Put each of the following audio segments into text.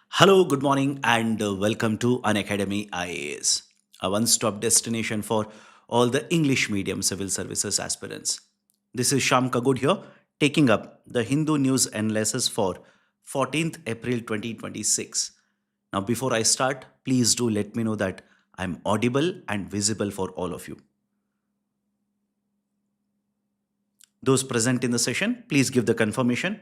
Hello, good morning, and welcome to Unacademy IAS, a one stop destination for all the English medium civil services aspirants. This is Shyam Kagud here, taking up the Hindu news analysis for 14th April 2026. Now, before I start, please do let me know that I'm audible and visible for all of you. Those present in the session, please give the confirmation.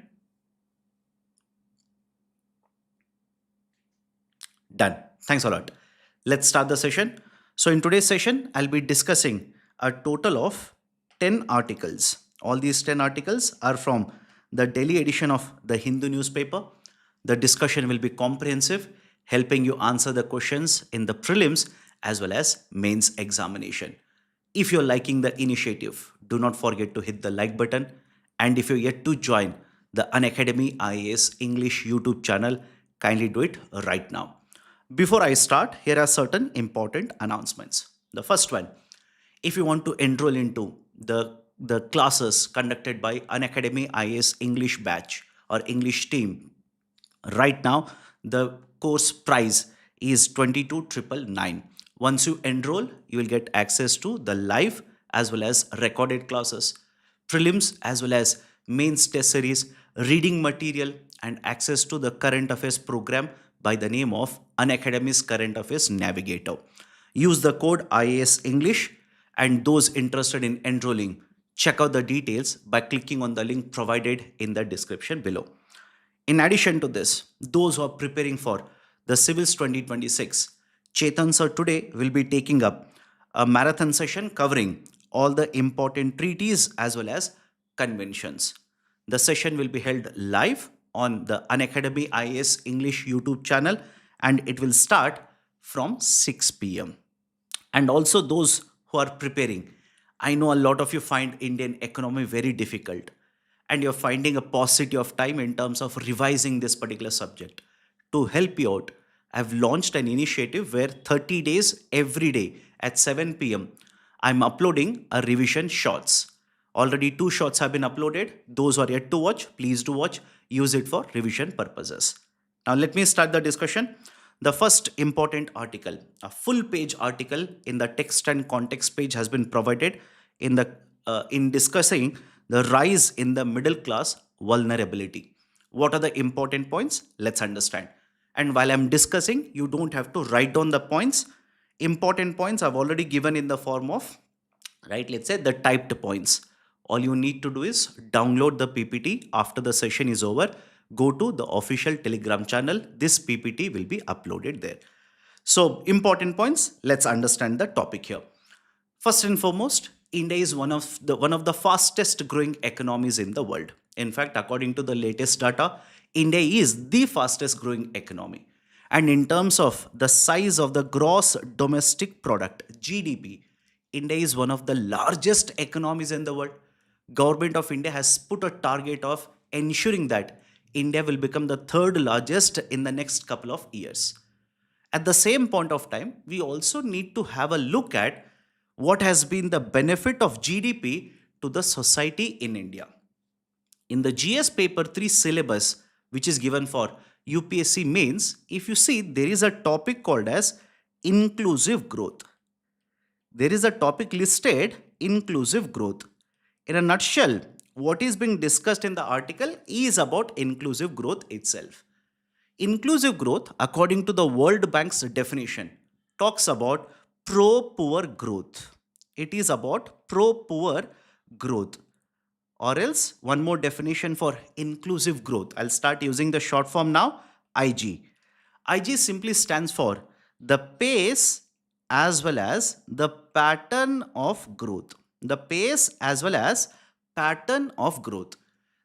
Done. Thanks a lot. Let's start the session. So, in today's session, I'll be discussing a total of 10 articles. All these 10 articles are from the daily edition of the Hindu newspaper. The discussion will be comprehensive, helping you answer the questions in the prelims as well as mains examination. If you're liking the initiative, do not forget to hit the like button. And if you're yet to join the Unacademy IAS English YouTube channel, kindly do it right now. Before I start, here are certain important announcements. The first one, if you want to enroll into the classes conducted by Unacademy IAS English batch or English team, right now the course price is 22,999. Once you enroll, you will get access to the live as well as recorded classes, prelims as well as mains test series, reading material, and access to the current affairs program by the name of Unacademy's Current Affairs Navigator. Use the code IAS English, and those interested in enrolling, check out the details by clicking on the link provided in the description below. In addition to this, those who are preparing for the Civils 2026, Chetan sir today will be taking up a marathon session covering all the important treaties as well as conventions. The session will be held live on the Unacademy IAS English YouTube channel, and it will start from 6 p.m. And also those who are preparing, I know a lot of you find Indian economy very difficult, and you're finding a paucity of time in terms of revising this particular subject. To help you out, I've launched an initiative where 30 days every day at 7 p.m. I'm uploading a revision shorts. Already two shorts have been uploaded. Those who are yet to watch, please do watch. Use it for revision purposes. Now let me start the discussion. The first important article, a full page article in the text and context page has been provided in discussing the rise in the middle class vulnerability. What are the important points? Let's understand. And while I'm discussing, you don't have to write down the points. Important points I've already given in the form of, right, let's say the typed points. All you need to do is download the PPT after the session is over. Go to the official Telegram channel. This PPT will be uploaded there. So important points, let's understand the topic here. First and foremost, India is one of the fastest growing economies in the world. In fact, according to the latest data, India is the fastest growing economy. And in terms of the size of the gross domestic product, GDP, India is one of the largest economies in the world. Government of India has put a target of ensuring that India will become the third largest in the next couple of years. At the same point of time, we also need to have a look at what has been the benefit of GDP to the society in India. In the GS paper 3 syllabus, which is given for UPSC mains, if you see, there is a topic called as inclusive growth. There is a topic listed inclusive growth. In a nutshell, what is being discussed in the article is about inclusive growth itself. Inclusive growth, according to the World Bank's definition, talks about pro-poor growth. It is about pro-poor growth. Or else, one more definition for inclusive growth. I'll start using the short form now, IG. IG simply stands for the pace as well as the pattern of growth. The pace as well as pattern of growth.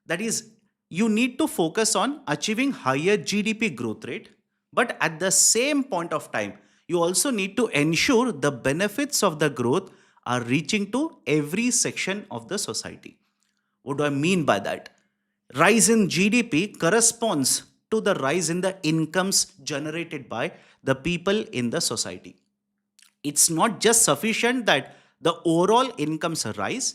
That is, you need to focus on achieving higher GDP growth rate, but at the same point of time, you also need to ensure the benefits of the growth are reaching to every section of the society. What do I mean by that? Rise in GDP corresponds to the rise in the incomes generated by the people in the society. It's not just sufficient that the overall incomes rise,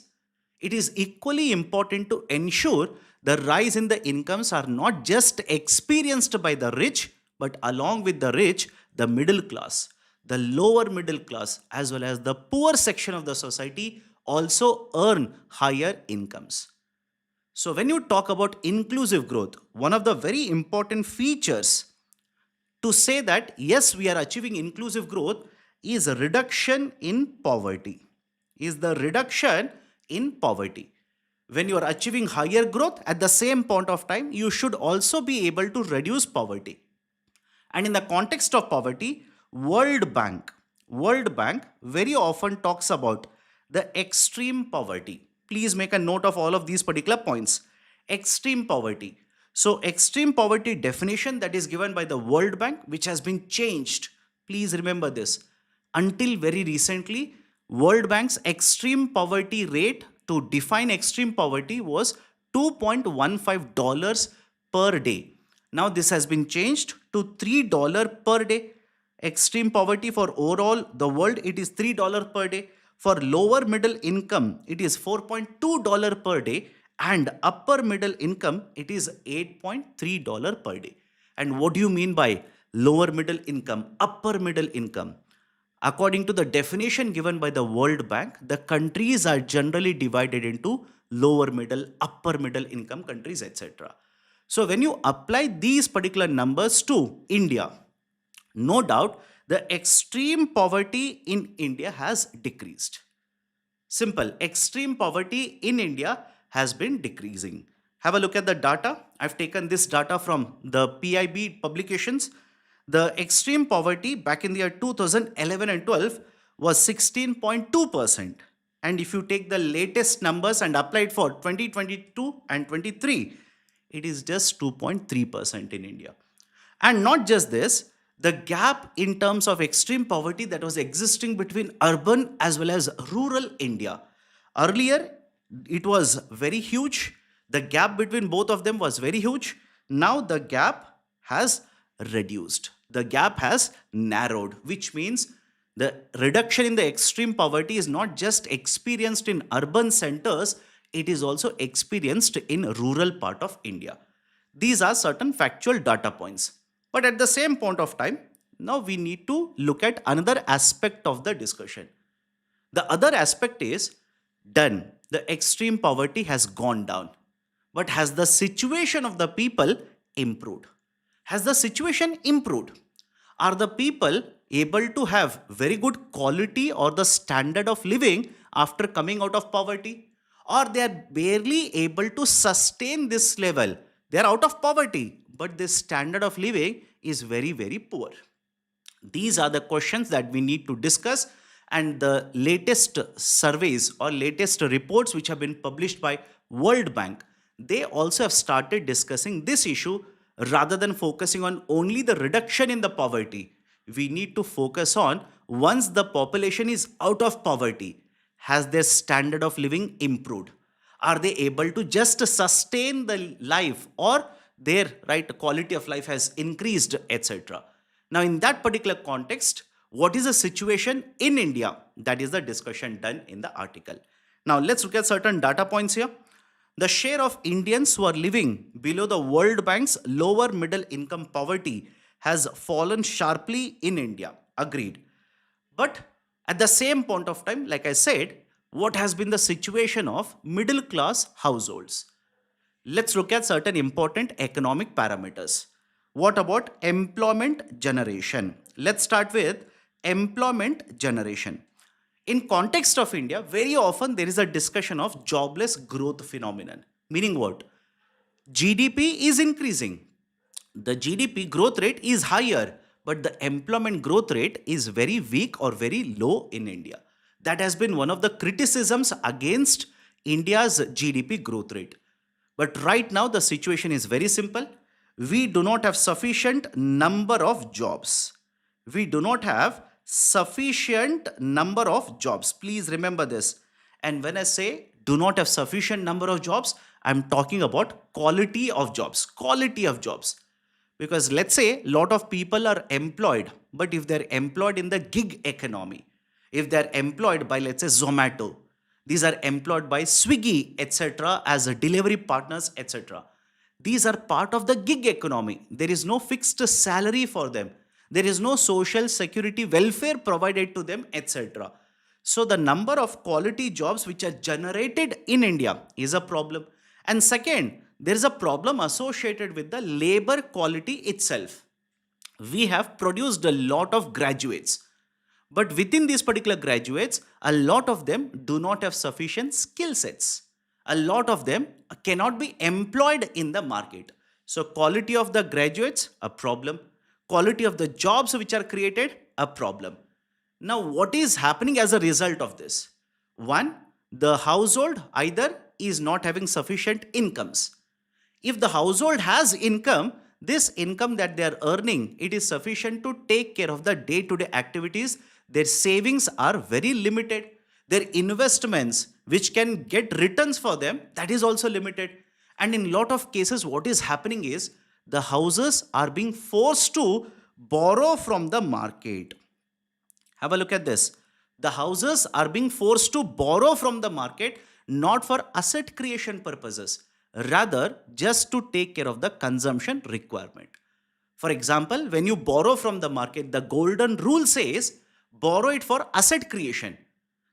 it is equally important to ensure the rise in the incomes are not just experienced by the rich But along with the rich, the middle class, the lower middle class, as well as the poor section of the society also earn higher incomes. So, when you talk about inclusive growth, one of the very important features to say that yes, we are achieving inclusive growth is a reduction in poverty. Is the reduction in poverty. When you are achieving higher growth at the same point of time, you should also be able to reduce poverty. And in the context of poverty, World Bank, World Bank very often talks about the extreme poverty. Please make a note of all of these particular points. Extreme poverty. So, extreme poverty definition that is given by the World Bank, which has been changed. Please remember this. Until very recently, World Bank's extreme poverty rate to define extreme poverty was $2.15 per day. Now this has been changed to $3 per day. Extreme poverty for overall the world, it is $3 per day. For lower middle income, it is $4.2 per day. And upper middle income, it is $8.3 per day. And what do you mean by lower middle income, upper middle income? According to the definition given by the World Bank, the countries are generally divided into lower middle, upper middle income countries, etc. So when you apply these particular numbers to India, no doubt the extreme poverty in India has decreased. Simple, extreme poverty in India has been decreasing. Have a look at the data. I've taken this data from the PIB publications. The extreme poverty back in the year 2011 and 12 was 16.2%. And if you take the latest numbers and apply it for 2022 and 23, it is just 2.3% in India. And not just this, the gap in terms of extreme poverty that was existing between urban as well as rural India. Earlier, it was very huge. The gap between both of them was very huge. Now the gap has reduced. The gap has narrowed, which means the reduction in the extreme poverty is not just experienced in urban centers, it is also experienced in rural part of India. These are certain factual data points. But at the same point of time, now we need to look at another aspect of the discussion. The other aspect is done. The extreme poverty has gone down. But has the situation of the people improved? Has the situation improved? Are the people able to have very good quality or the standard of living after coming out of poverty? Or they are barely able to sustain this level? They are out of poverty, but this standard of living is very, very poor. These are the questions that we need to discuss, and the latest surveys or latest reports which have been published by World Bank, they also have started discussing this issue. Rather than focusing on only the reduction in the poverty, we need to focus on once the population is out of poverty, has their standard of living improved? Are they able to just sustain the life, or their quality of life has increased, etc. Now in that particular context, what is the situation in India? That is the discussion done in the article. Now let's look at certain data points here. The share of Indians who are living below the World Bank's lower middle income poverty has fallen sharply in India. Agreed. But at the same point of time, like I said, what has been the situation of middle class households? Let's look at certain important economic parameters. What about employment generation? Let's start with employment generation. In context of India, very often there is a discussion of jobless growth phenomenon. Meaning what? GDP is increasing. The GDP growth rate is higher, but the employment growth rate is very weak or very low in India. That has been one of the criticisms against India's GDP growth rate. But right now the situation is very simple. We do not have sufficient number of jobs. We do not have sufficient number of jobs. Please remember this. And when I say do not have sufficient number of jobs, I'm talking about quality of jobs. Quality of jobs. Because let's say a lot of people are employed, but if they're employed in the gig economy, if they're employed by, let's say, Zomato, these are employed by Swiggy, etc., as a delivery partners, etc., These are part of the gig economy. There is no fixed salary for them. There is no social security welfare provided to them, etc. So the number of quality jobs which are generated in India is a problem. And second, there is a problem associated with the labor quality itself. We have produced a lot of graduates, but within these particular graduates, a lot of them do not have sufficient skill sets. A lot of them cannot be employed in the market. So quality of the graduates, a problem. Quality of the jobs which are created, a problem. Now, what is happening as a result of this? One, the household either is not having sufficient incomes. If the household has income, this income that they are earning, it is sufficient to take care of the day-to-day activities. Their savings are very limited. Their investments, which can get returns for them, that is also limited. And in lot of cases, what is happening is the houses are being forced to borrow from the market. Have a look at this. The houses are being forced to borrow from the market, not for asset creation purposes, rather just to take care of the consumption requirement. For example, when you borrow from the market, the golden rule says borrow it for asset creation.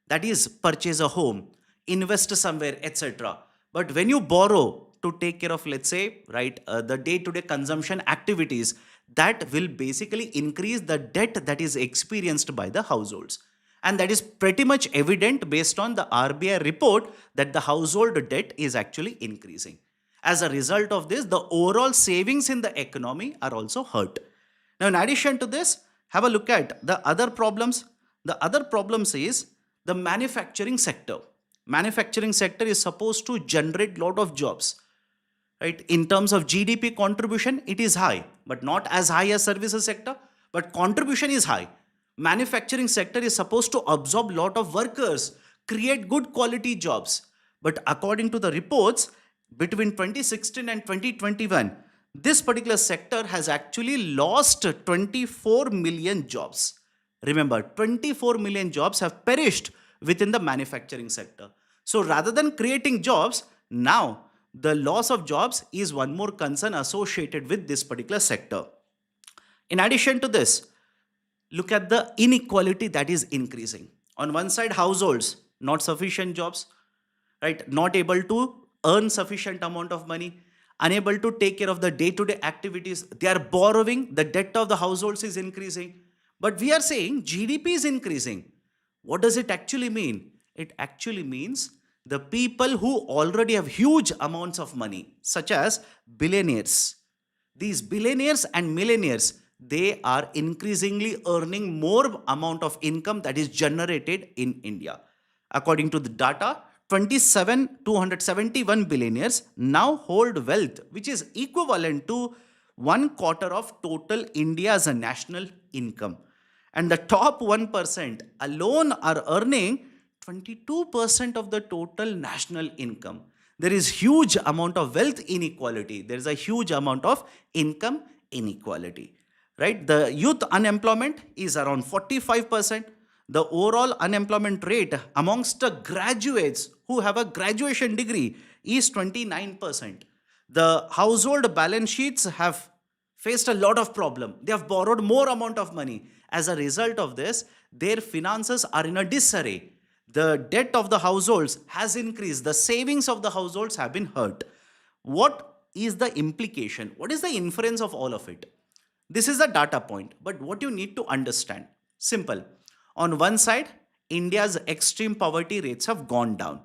That is, purchase a home, invest somewhere, etc. But when you borrow to take care of, let's say, right, the day-to-day consumption activities, that will basically increase the debt that is experienced by the households. And that is pretty much evident based on the RBI report that the household debt is actually increasing. As a result of this, the overall savings in the economy are also hurt. Now, in addition to this, have a look at the other problems. The other problems is the manufacturing sector. Manufacturing sector is supposed to generate lot of jobs. Right? In terms of GDP contribution, it is high, but not as high as services sector, but contribution is high. Manufacturing sector is supposed to absorb lot of workers, create good quality jobs. But according to the reports, between 2016 and 2021, this particular sector has actually lost 24 million jobs. Remember, 24 million jobs have perished within the manufacturing sector. So rather than creating jobs, now the loss of jobs is one more concern associated with this particular sector. In addition to this, look at the inequality that is increasing. On one side, households, not sufficient jobs, right? Not able to earn sufficient amount of money, unable to take care of the day-to-day activities. They are borrowing, the debt of the households is increasing. But we are saying GDP is increasing. What does it actually mean? It actually means the people who already have huge amounts of money, such as billionaires. These billionaires and millionaires, they are increasingly earning more amount of income that is generated in India. According to the data, 271 billionaires now hold wealth, which is equivalent to 1/4 of total India's national income. And the top 1% alone are earning 22% of the total national income. There is huge amount of wealth inequality. There is a huge amount of income inequality, right? The youth unemployment is around 45%. The overall unemployment rate amongst the graduates who have a graduation degree is 29%. The household balance sheets have faced a lot of problem. They have borrowed more amount of money. As a result of this, their finances are in a disarray. The debt of the households has increased. The savings of the households have been hurt. What is the implication? What is the inference of all of it? This is a data point, but what you need to understand, simple. On one side, India's extreme poverty rates have gone down.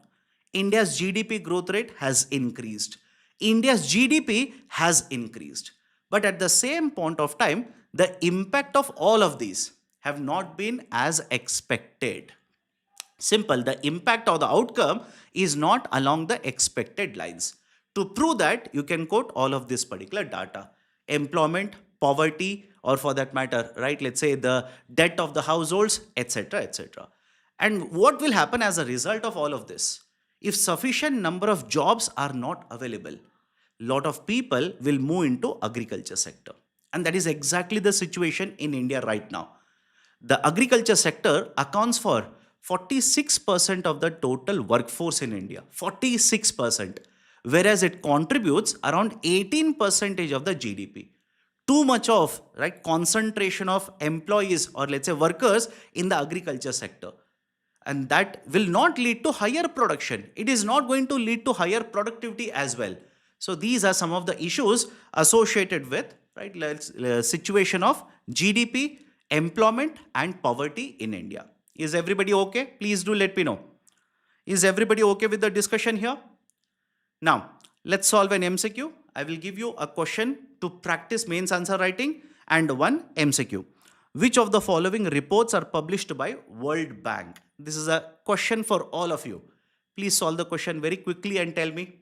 India's GDP growth rate has increased. India's GDP has increased. But at the same point of time, the impact of all of these have not been as expected. Simple, the impact or the outcome is not along the expected lines. To prove that, you can quote all of this particular data. Employment, poverty, or for that matter, right, let's say the debt of the households, etc., etc. And what will happen as a result of all of this? If sufficient number of jobs are not available, lot of people will move into agriculture sector. And that is exactly the situation in India right now. The agriculture sector accounts for 46% of the total workforce in India. 46%. whereas it contributes around 18% of the GDP. Too much of concentration of employees, or let's say workers, in the agriculture sector, and that will not lead to higher production. It is not going to lead to higher productivity as well. So these are some of the issues associated with situation of GDP, employment and poverty in India. Is everybody okay? Please do let me know. Is everybody okay with the discussion here? Now, let's solve an MCQ. I will give you a question to practice mains answer writing and one MCQ. Which of the following reports are published by World Bank? This is a question for all of you. Please solve the question very quickly and tell me.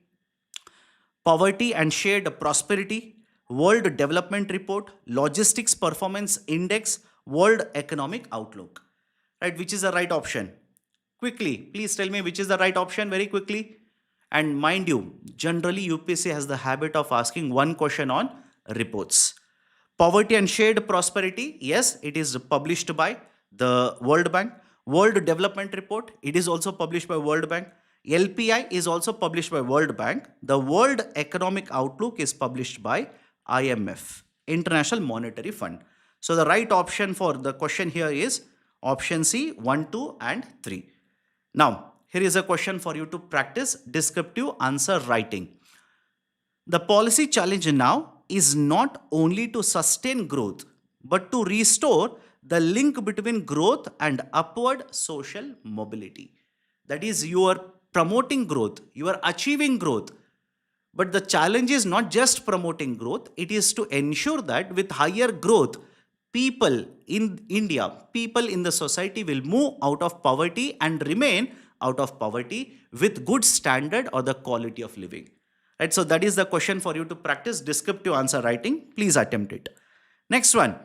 Poverty and Shared Prosperity, World Development Report, Logistics Performance Index, World Economic Outlook. Right, which is the right option? Quickly, please tell me which is the right option very quickly. And mind you, generally UPSC has the habit of asking one question on reports. Poverty and Shared Prosperity, yes, it is published by the World Bank. World Development Report, it is also published by World Bank. LPI is also published by World Bank. The World Economic Outlook is published by IMF, International Monetary Fund. So the right option for the question here is option C, 1, 2 and 3. Now, here is a question for you to practice descriptive answer writing. The policy challenge now is not only to sustain growth, but to restore the link between growth and upward social mobility. That is, you are promoting growth, you are achieving growth. But the challenge is not just promoting growth, it is to ensure that with higher growth, people in India, people in the society will move out of poverty and remain out of poverty with good standard or the quality of living. Right, so that is the question for you to practice descriptive answer writing. Please attempt it. Next one,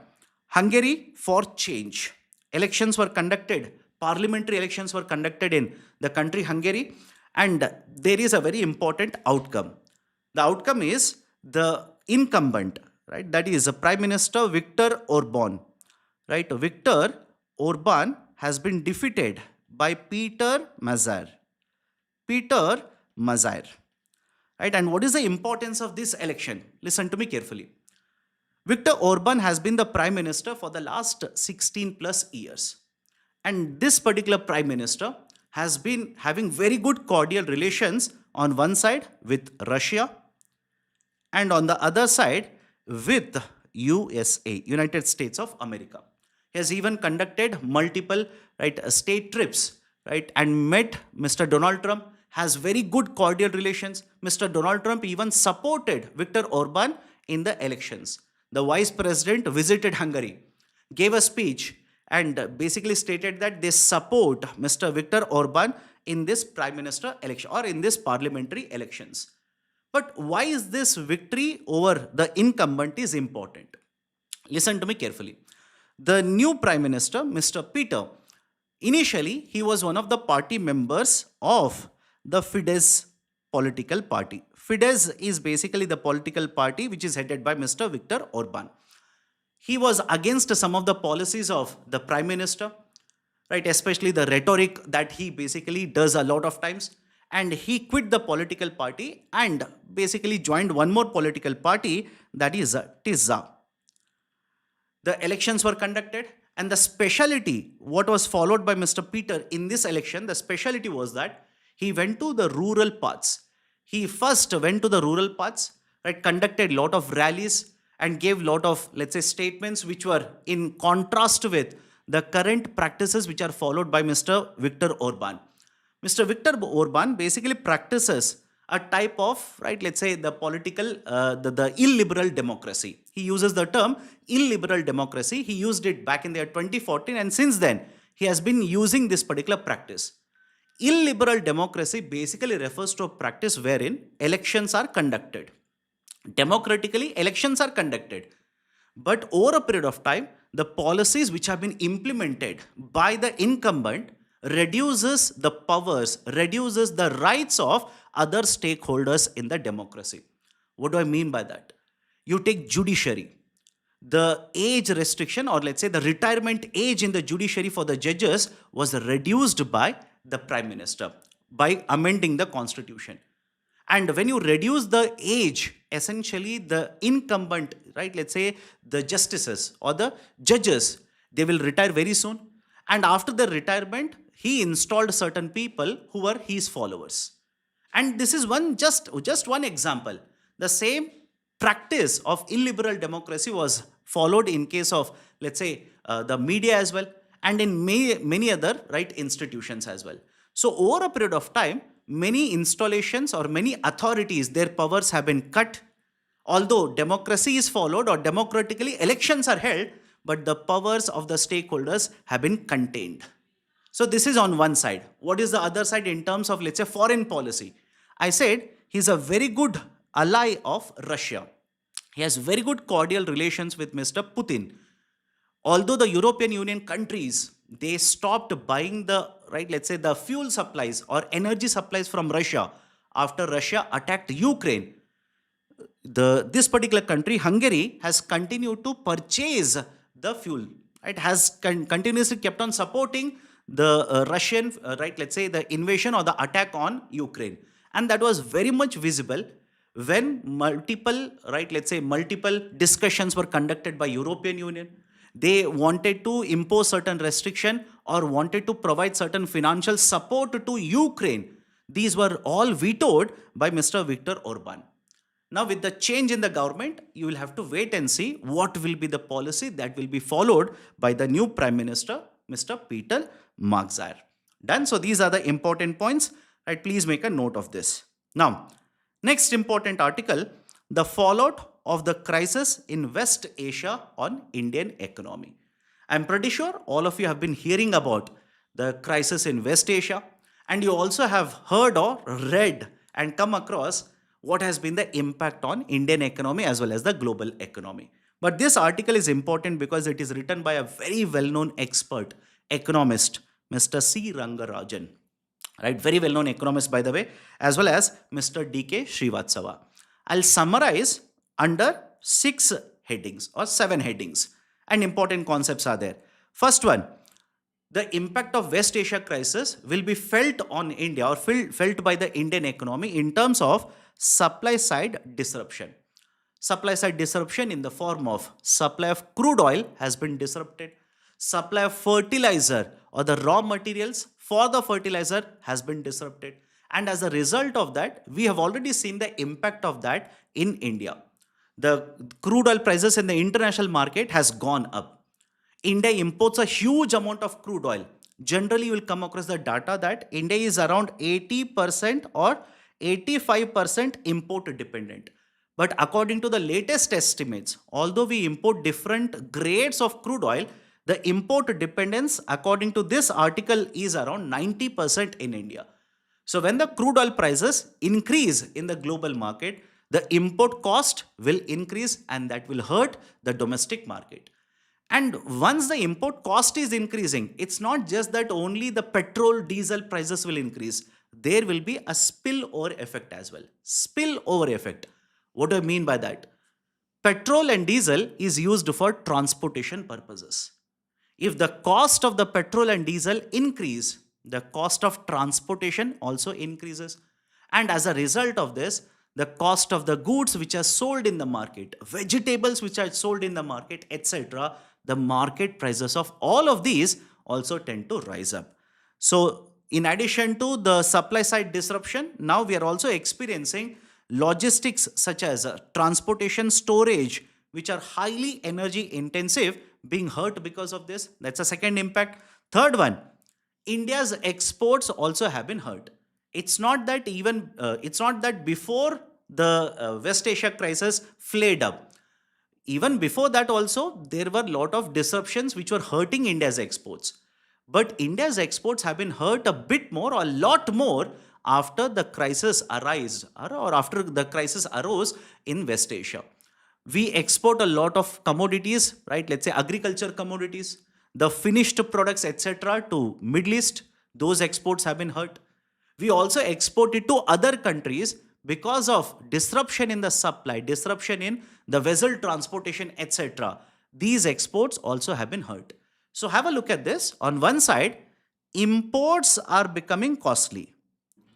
Hungary for change. Elections were conducted, parliamentary elections were conducted in the country Hungary, and there is a very important outcome. The outcome is the incumbent, right? That is Prime Minister Viktor Orban. Right, Viktor Orban has been defeated by Peter Mazar. Peter Mazar. Right, and what is the importance of this election? Listen to me carefully. Viktor Orban has been the Prime Minister for the last 16 plus years. And this particular Prime Minister has been having very good cordial relations on one side with Russia and on the other side with USA, United States of America. He has even conducted multiple state trips, right, and met Mr. Donald Trump, has very good cordial relations. Mr. Donald Trump even supported Viktor Orban in the elections. The Vice President visited Hungary, gave a speech, and basically stated that they support Mr. Viktor Orban in this Prime Minister election or in this parliamentary elections. But why is this victory over the incumbent is important? Listen to me carefully. The new Prime Minister, Mr. Peter, initially he was one of the party members of the Fidesz political party. Fidesz is basically the political party which is headed by Mr. Viktor Orban. He was against some of the policies of the Prime Minister, right, especially the rhetoric that he basically does a lot of times. And he quit the political party and basically joined one more political party, that is TISA. The elections were conducted, and the speciality, what was followed by Mr. Peter in this election, the speciality was that he went to the rural parts. He first went to the rural parts, right, conducted a lot of rallies and gave a lot of, let's say, statements which were in contrast with the current practices which are followed by Mr. Viktor Orban. Mr. Viktor Orban basically practices a type of, right, let's say the political, the illiberal democracy. He uses the term illiberal democracy. He used it back in the year 2014, and since then he has been using this particular practice. Illiberal democracy basically refers to a practice wherein elections are conducted. Democratically, elections are conducted. But over a period of time, the policies which have been implemented by the incumbent reduces the powers, reduces the rights of other stakeholders in the democracy. What do I mean by that? You take judiciary. The age restriction, or let's say the retirement age in the judiciary for the judges, was reduced by the Prime Minister by amending the constitution. And when you reduce the age, essentially the incumbent, right, let's say the justices or the judges, they will retire very soon. And after the retirement, he installed certain people who were his followers. And this is just one example. The same practice of illiberal democracy was followed in case of, let's say, the media as well, and in many other right institutions as well. So over a period of time, many installations or many authorities, their powers have been cut. Although democracy is followed or democratically elections are held, but the powers of the stakeholders have been contained. So this is on one side. What is the other side in terms of, let's say, foreign policy? I said he's a very good ally of Russia. He has very good cordial relations with Mr. Putin. Although the European Union countries, they stopped buying the, right, let's say the fuel supplies or energy supplies from Russia after Russia attacked Ukraine, this particular country, Hungary, has continued to purchase the fuel. It has continuously kept on supporting the Russian, right, let's say the invasion or the attack on Ukraine. And that was very much visible when multiple, right, let's say multiple discussions were conducted by European Union. They wanted to impose certain restriction or wanted to provide certain financial support to Ukraine. These were all vetoed by Mr. Viktor Orban. Now, with the change in the government, you will have to wait and see what will be the policy that will be followed by the new Prime Minister, Mr. Peter Markzar. Done? So, these are the important points. Right? Please make a note of this. Now, next important article, the fallout of the crisis in West Asia on Indian economy. I'm pretty sure all of you have been hearing about the crisis in West Asia, and you also have heard or read and come across what has been the impact on Indian economy as well as the global economy. But this article is important because it is written by a very well-known expert, economist, Mr. C. Rangarajan. Right, very well-known economist, by the way, as well as Mr. D.K. Srivatsava. I'll summarize under 6 headings or 7 headings, and important concepts are there. First one, the impact of West Asia crisis will be felt on India or felt by the Indian economy in terms of supply side disruption. Supply side disruption in the form of supply of crude oil has been disrupted. Supply of fertilizer or the raw materials for the fertilizer has been disrupted. And as a result of that, we have already seen the impact of that in India. The crude oil prices in the international market has gone up. India imports a huge amount of crude oil. Generally, you will come across the data that India is around 80% or 85% import dependent. But according to the latest estimates, although we import different grades of crude oil, the import dependence according to this article is around 90% in India. So when the crude oil prices increase in the global market, the import cost will increase and that will hurt the domestic market. And once the import cost is increasing, it's not just that only the petrol, diesel prices will increase. There will be a spillover effect as well. Spillover effect. What do I mean by that? Petrol and diesel is used for transportation purposes. If the cost of the petrol and diesel increase, the cost of transportation also increases. And as a result of this, the cost of the goods which are sold in the market, vegetables which are sold in the market, etc., the market prices of all of these also tend to rise up. So in addition to the supply side disruption, now we are also experiencing logistics such as transportation, storage, which are highly energy intensive, being hurt because of this. That's a second impact. Third one, India's exports also have been hurt. It's not that before the West Asia crisis flared up. Even before that also, there were a lot of disruptions which were hurting India's exports. But India's exports have been hurt a bit more or a lot more after the crisis arose or after the crisis arose in West Asia. We export a lot of commodities, right? Let's say agriculture commodities, the finished products, etc. to Middle East. Those exports have been hurt. We also export it to other countries because of disruption in the supply, disruption in the vessel transportation, etc. These exports also have been hurt. So have a look at this. On one side, imports are becoming costly.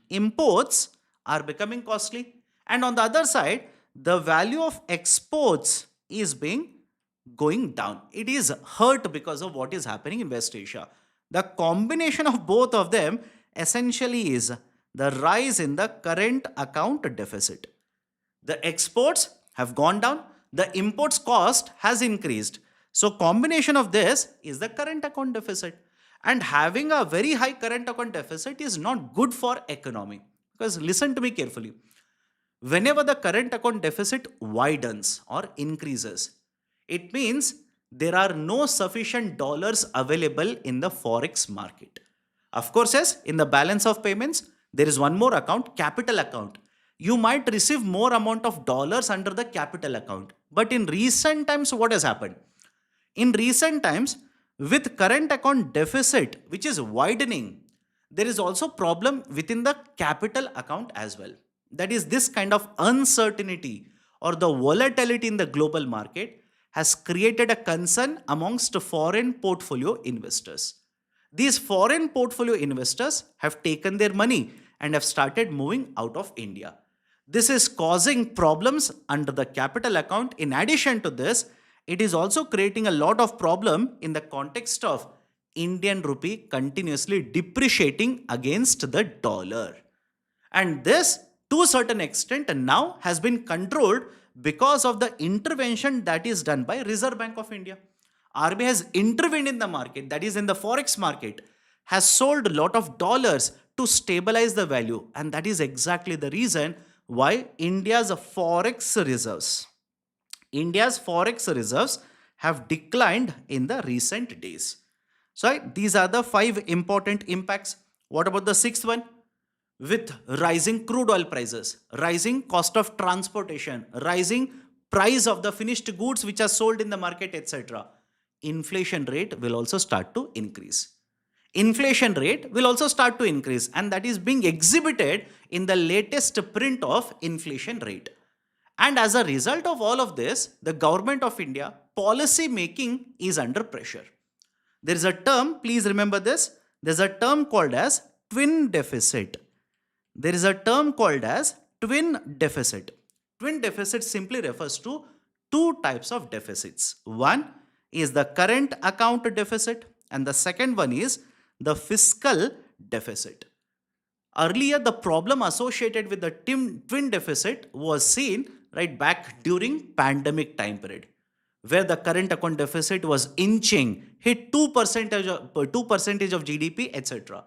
Imports are becoming costly. And on the other side, the value of exports is being going down. It is hurt because of what is happening in West Asia. The combination of both of them essentially is the rise in the current account deficit. The exports have gone down, the imports cost has increased. So combination of this is the current account deficit. And having a very high current account deficit is not good for economy. Because listen to me carefully. Whenever the current account deficit widens or increases, it means there are no sufficient dollars available in the forex market. Of course, yes, in the balance of payments, there is one more account, capital account. You might receive more amount of dollars under the capital account. But in recent times, what has happened? In recent times, with current account deficit, which is widening, there is also problem within the capital account as well. That is, this kind of uncertainty or the volatility in the global market has created a concern amongst foreign portfolio investors. These foreign portfolio investors have taken their money and have started moving out of India. This is causing problems under the capital account. In addition to this, it is also creating a lot of problem in the context of Indian rupee continuously depreciating against the dollar. And this, to a certain extent, now has been controlled because of the intervention that is done by Reserve Bank of India. RBI has intervened in the market, that is in the forex market, has sold a lot of dollars to stabilize the value. And that is exactly the reason why India's forex reserves have declined in the recent days. So these are the 5 important impacts. What about the 6th one? With rising crude oil prices, rising cost of transportation, rising price of the finished goods which are sold in the market, etc., inflation rate will also start to increase. Inflation rate will also start to increase, and that is being exhibited in the latest print of inflation rate. And as a result of all of this, the government of India policy making is under pressure. There is a term, please remember this, there's a term called as twin deficit. There is a term called as twin deficit. Twin deficit simply refers to 2 types of deficits. One is the current account deficit, and the second one is the fiscal deficit. Earlier, the problem associated with the twin deficit was seen right back during pandemic time period, where the current account deficit was inching, hit 2% of GDP, etc.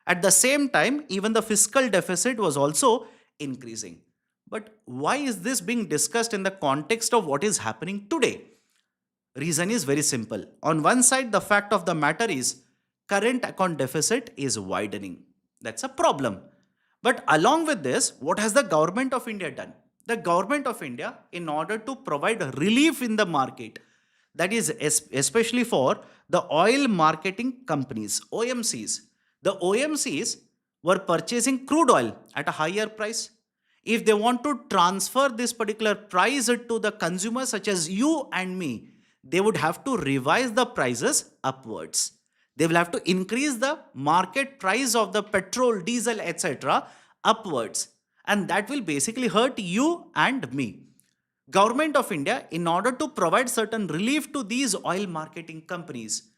At the same time, even the fiscal deficit was also increasing. But why is this being discussed in the context of what is happening today? Reason is very simple. On one side, the fact of the matter is current account deficit is widening. That's a problem. But along with this, what has the government of India done? The government of India, in order to provide relief in the market, that is especially for the oil marketing companies, OMCs. The OMCs were purchasing crude oil at a higher price. If they want to transfer this particular price to the consumers such as you and me, they would have to revise the prices upwards. They will have to increase the market price of the petrol, diesel, etc. upwards. And that will basically hurt you and me. Government of India, in order to provide certain relief to these oil marketing companies,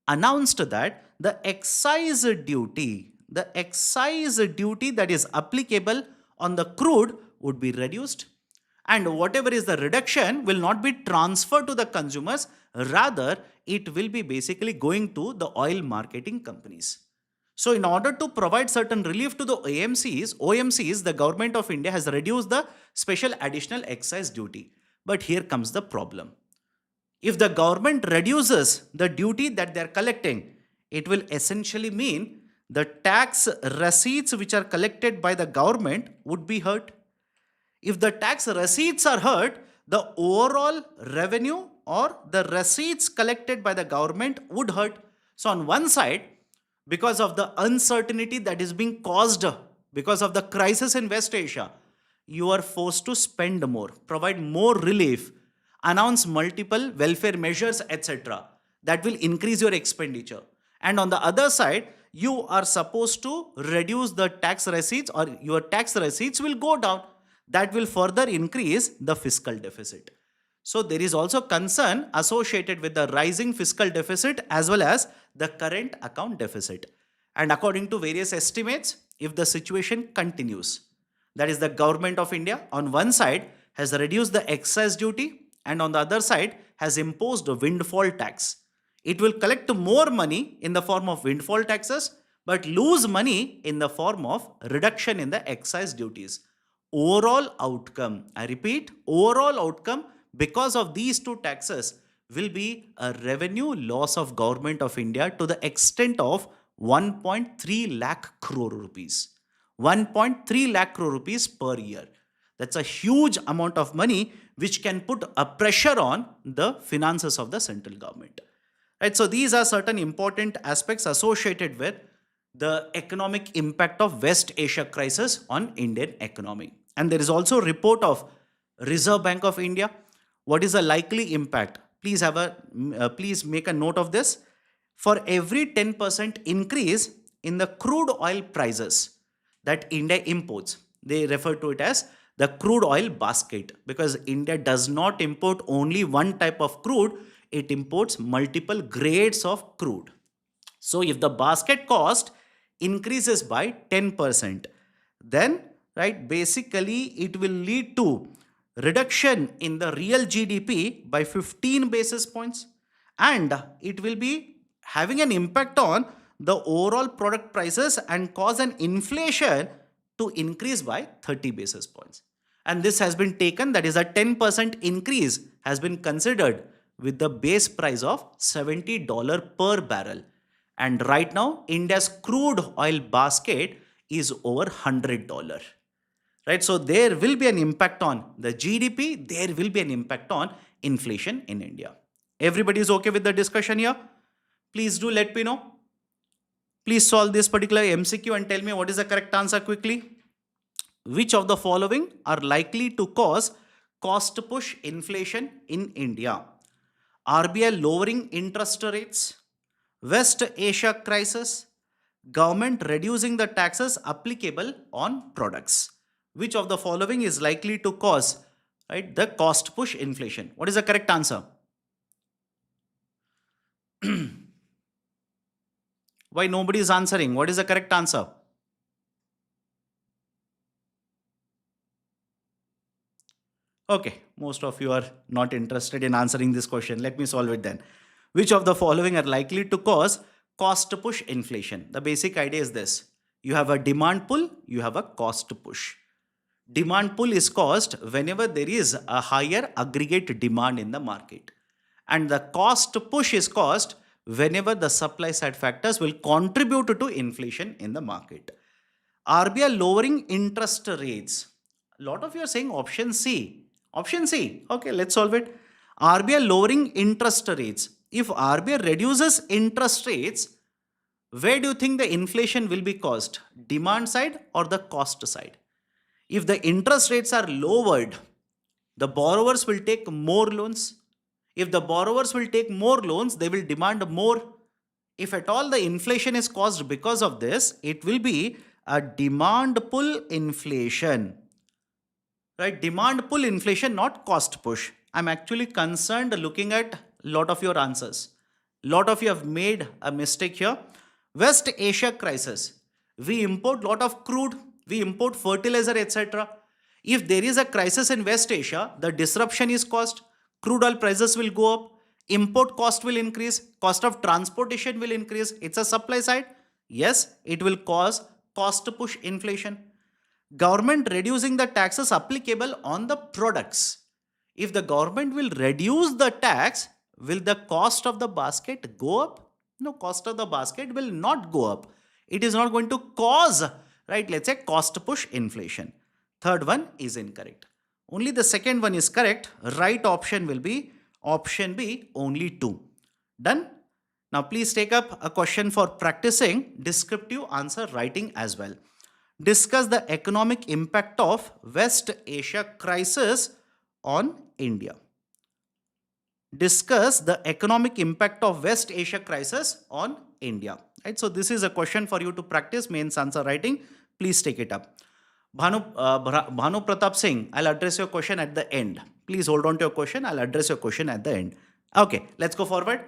announced that the excise duty that is applicable on the crude would be reduced, and whatever is the reduction will not be transferred to the consumers, rather it will be basically going to the oil marketing companies. So in order to provide certain relief to the OMCs, the government of India has reduced the special additional excise duty. But here comes the problem. If the government reduces the duty that they are collecting, it will essentially mean the tax receipts which are collected by the government would be hurt. If the tax receipts are hurt, the overall revenue or the receipts collected by the government would hurt. So on one side, because of the uncertainty that is being caused because of the crisis in West Asia, you are forced to spend more, provide more relief, announce multiple welfare measures, etc. That will increase your expenditure. And on the other side, you are supposed to reduce the tax receipts, or your tax receipts will go down. That will further increase the fiscal deficit. So there is also concern associated with the rising fiscal deficit as well as the current account deficit. And according to various estimates, if the situation continues, that is, the government of India on one side has reduced the excise duty and on the other side has imposed a windfall tax. It will collect more money in the form of windfall taxes but lose money in the form of reduction in the excise duties. Overall outcome, I repeat, overall outcome because of these two taxes will be a revenue loss of government of India to the extent of 1.3 lakh crore rupees. 1.3 lakh crore rupees per year. That's a huge amount of money which can put a pressure on the finances of the central government. Right, so these are certain important aspects associated with the economic impact of West Asia crisis on Indian economy. And there is also a report of Reserve Bank of India. What is the likely impact? Please make a note of this. For every 10% increase in the crude oil prices that India imports, they refer to it as the crude oil basket, because India does not import only one type of crude, it imports multiple grades of crude. So if the basket cost increases by 10%, then right, basically it will lead to reduction in the real GDP by 15 basis points, and it will be having an impact on the overall product prices and cause an inflation to increase by 30 basis points. And this has been taken, that is a 10% increase has been considered with the base price of $70 per barrel. And right now, India's crude oil basket is over $100. Right? So there will be an impact on the GDP, there will be an impact on inflation in India. Everybody is okay with the discussion here? Please do let me know. Please solve this particular MCQ and tell me what is the correct answer quickly. Which of the following are likely to cause cost push inflation in India? RBI lowering interest rates, West Asia crisis, government reducing the taxes applicable on products. Which of the following is likely to cause, right, the cost push inflation? What is the correct answer? Why nobody is answering? What is the correct answer? Okay, most of you are not interested in answering this question. Let me solve it then. Which of the following are likely to cause cost push inflation? The basic idea is this. You have a demand pull, you have a cost push. Demand pull is caused whenever there is a higher aggregate demand in the market. And the cost push is caused whenever the supply side factors will contribute to inflation in the market. RBI lowering interest rates. A lot of you are saying option C. Option C. Okay, let's solve it. RBI lowering interest rates. If RBI reduces interest rates, where do you think the inflation will be caused? Demand side or the cost side? If the interest rates are lowered, the borrowers will take more loans. If the borrowers will take more loans, they will demand more. If at all the inflation is caused because of this, it will be a demand pull inflation. Right? Demand pull inflation, not cost push. I'm actually concerned looking at a lot of your answers. A lot of you have made a mistake here. West Asia crisis. We import lot of crude, we import fertilizer, etc. If there is a crisis in West Asia, the disruption is caused, crude oil prices will go up, import cost will increase, cost of transportation will increase. It's a supply side. Yes, it will cause cost push inflation. Government reducing the taxes applicable on the products. If the government will reduce the tax, will the cost of the basket go up? No, cost of the basket will not go up. It is not going to cause, right, let's say cost push inflation. Third one is incorrect. Only the second one is correct. Right option will be option B, only 2. Done? Now please take up a question for practicing descriptive answer writing as well. Discuss the economic impact of West Asia crisis on India. discuss the economic impact of West Asia crisis on India. Right? So this is a question for you to practice mains answer writing. Please take it up. Bhanu Pratap Singh, I'll address your question at the end. Please hold on to your question. I'll address your question at the end. Okay, let's go forward.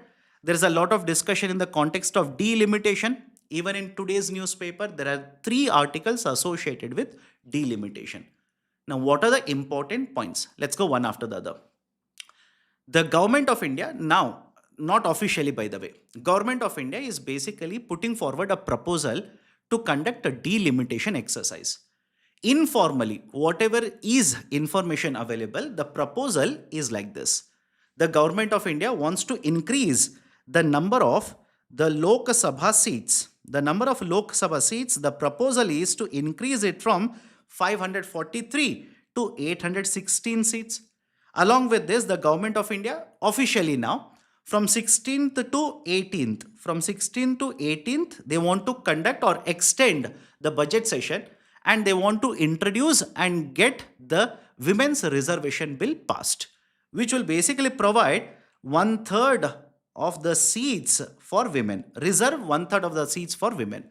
There is a lot of discussion in the context of delimitation. Even in today's newspaper, there are 3 articles associated with delimitation. Now, what are the important points? Let's go one after the other. The government of India now, not officially by the way, government of India is basically putting forward a proposal to conduct a delimitation exercise. Informally, whatever is information available, the proposal is like this. The government of India wants to increase the number of the Lok Sabha seats. The number of Lok Sabha seats, the proposal is to increase it from 543 to 816 seats. Along with this, the government of India officially now from 16th to 18th, they want to conduct or extend the budget session, and they want to introduce and get the women's reservation bill passed, which will basically provide 1/3 of the seats for women, reserve 1/3 of the seats for women.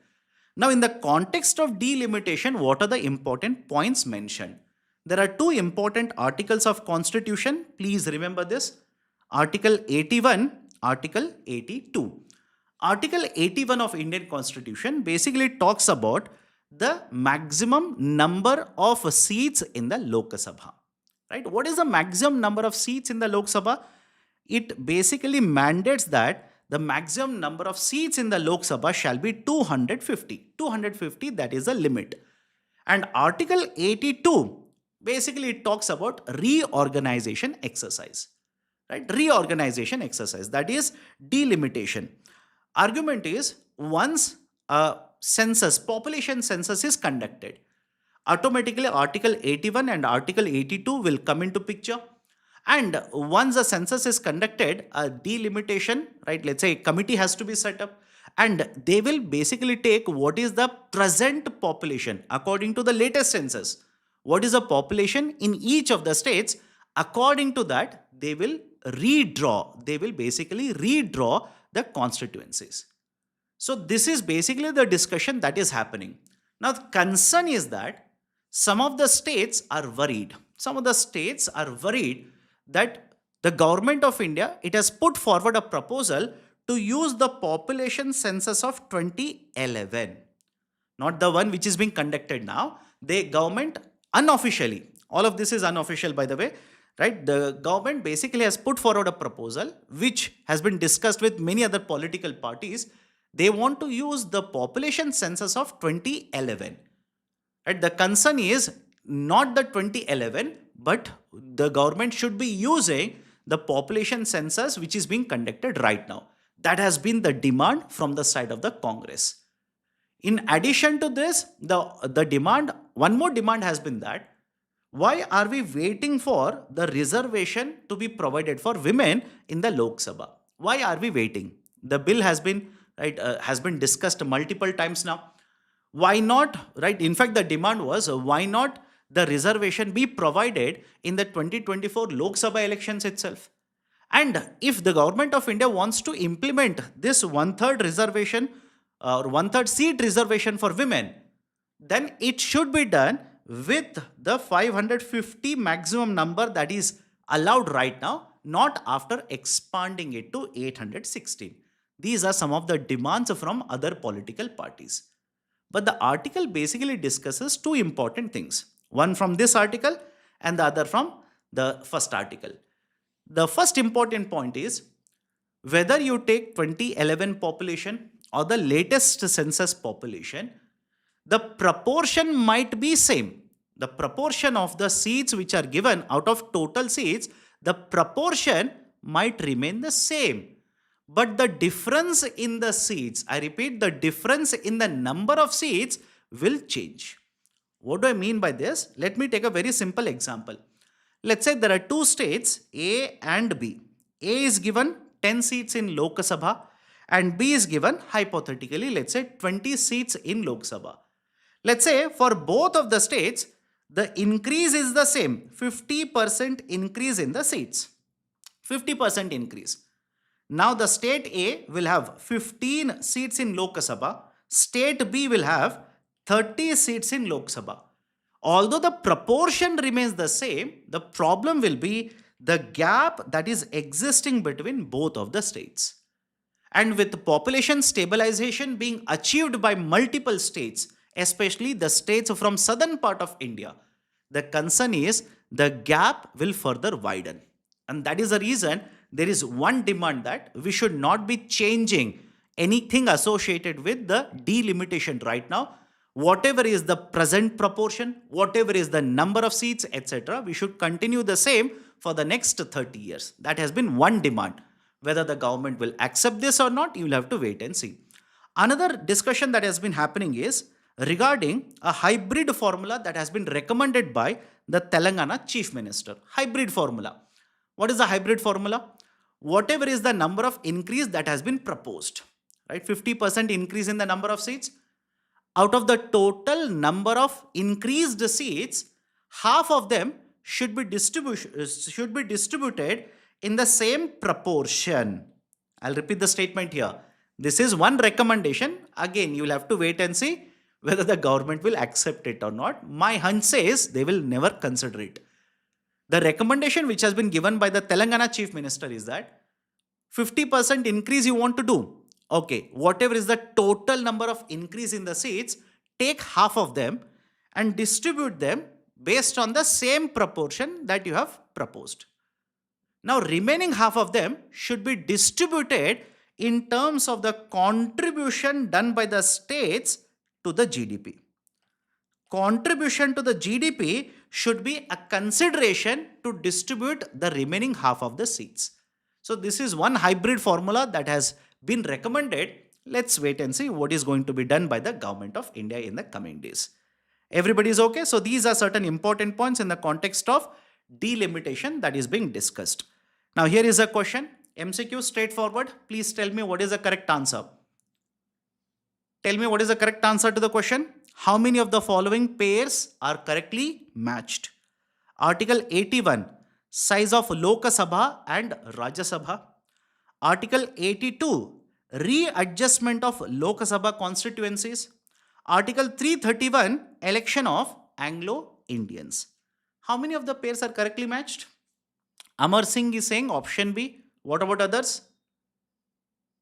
Now, in the context of delimitation, what are the important points mentioned? There are 2 important articles of Constitution. Please remember this. Article 81, Article 82. Article 81 of Indian Constitution basically talks about the maximum number of seats in the Lok Sabha. Right? What is the maximum number of seats in the Lok Sabha? It basically mandates that the maximum number of seats in the Lok Sabha shall be 250. 250, that is the limit. And Article 82, basically it talks about reorganization exercise. Right? Reorganization exercise, that is delimitation. Argument is, once a census, population census is conducted, automatically Article 81 and Article 82 will come into picture. And once the census is conducted, a delimitation, right, let's say a committee has to be set up, and they will basically take what is the present population according to the latest census. What is the population in each of the states? According to that, they will basically redraw the constituencies. So this is basically the discussion that is happening. Now, the concern is that some of the states are worried. Some of the states are worried that the government of India, it has put forward a proposal to use the population census of 2011. Not the one which is being conducted now. The government unofficially, all of this is unofficial by the way, right? The government basically has put forward a proposal which has been discussed with many other political parties. They want to use the population census of 2011. Right? The concern is not the 2011, but the government should be using the population census which is being conducted right now. That has been the demand from the side of the Congress. In addition to this, the demand, one more demand has been that why are we waiting for the reservation to be provided for women in the Lok Sabha? Why are we waiting? The bill has been has been discussed multiple times now. Why not? Right? In fact, the demand was why not the reservation be provided in the 2024 Lok Sabha elections itself? And if the government of India wants to implement this 1/3 reservation or 1/3 seat reservation for women, then it should be done with the 550 maximum number that is allowed right now, not after expanding it to 816. These are some of the demands from other political parties. But the article basically discusses 2 important things. One from this article and the other from the first article. The first important point is whether you take 2011 population or the latest census population, the proportion might be same. The proportion of the seats which are given out of total seats, the proportion might remain the same. But the difference in the seats, I repeat, the difference in the number of seats will change. What do I mean by this? Let me take a very simple example. Let's say there are 2 states, A and B. A is given 10 seats in Lok Sabha and B is given hypothetically, let's say 20 seats in Lok Sabha. Let's say for both of the states, the increase is the same, 50% increase in the seats. 50% increase. Now the state A will have 15 seats in Lok Sabha, state B will have 30 seats in Lok Sabha. Although the proportion remains the same, the problem will be the gap that is existing between both of the states. And with population stabilization being achieved by multiple states, especially the states from southern part of India, the concern is the gap will further widen. And that is the reason there is one demand that we should not be changing anything associated with the delimitation right now. Whatever is the present proportion, whatever is the number of seats, etc., we should continue the same for the next 30 years. That has been one demand. Whether the government will accept this or not, you will have to wait and see. Another discussion that has been happening is regarding a hybrid formula that has been recommended by the Telangana Chief Minister. Hybrid formula. What is the hybrid formula? Whatever is the number of increase that has been proposed, right? 50% increase in the number of seats. Out of the total number of increased seats, half of them should be distributed in the same proportion. I'll repeat the statement here. This is one recommendation. Again, you will have to wait and see whether the government will accept it or not. My hunch says they will never consider it. The recommendation which has been given by the Telangana Chief Minister is that 50% increase you want to do. Okay, whatever is the total number of increase in the seats, take half of them and distribute them based on the same proportion that you have proposed. Now, remaining half of them should be distributed in terms of the contribution done by the states to the GDP. Contribution to the GDP should be a consideration to distribute the remaining half of the seats. So this is one hybrid formula that has been recommended. Let's wait and see what is going to be done by the government of India in the coming days. Everybody is okay? So these are certain important points in the context of delimitation that is being discussed. Now here is a question. MCQ straightforward. Please tell me what is the correct answer. Tell me what is the correct answer to the question. How many of the following pairs are correctly matched? Article 81, size of Lok Sabha and Rajya Sabha. Article 82, readjustment of Lok Sabha constituencies. Article 331, election of Anglo-Indians. How many of the pairs are correctly matched? Amar Singh is saying option B. What about others?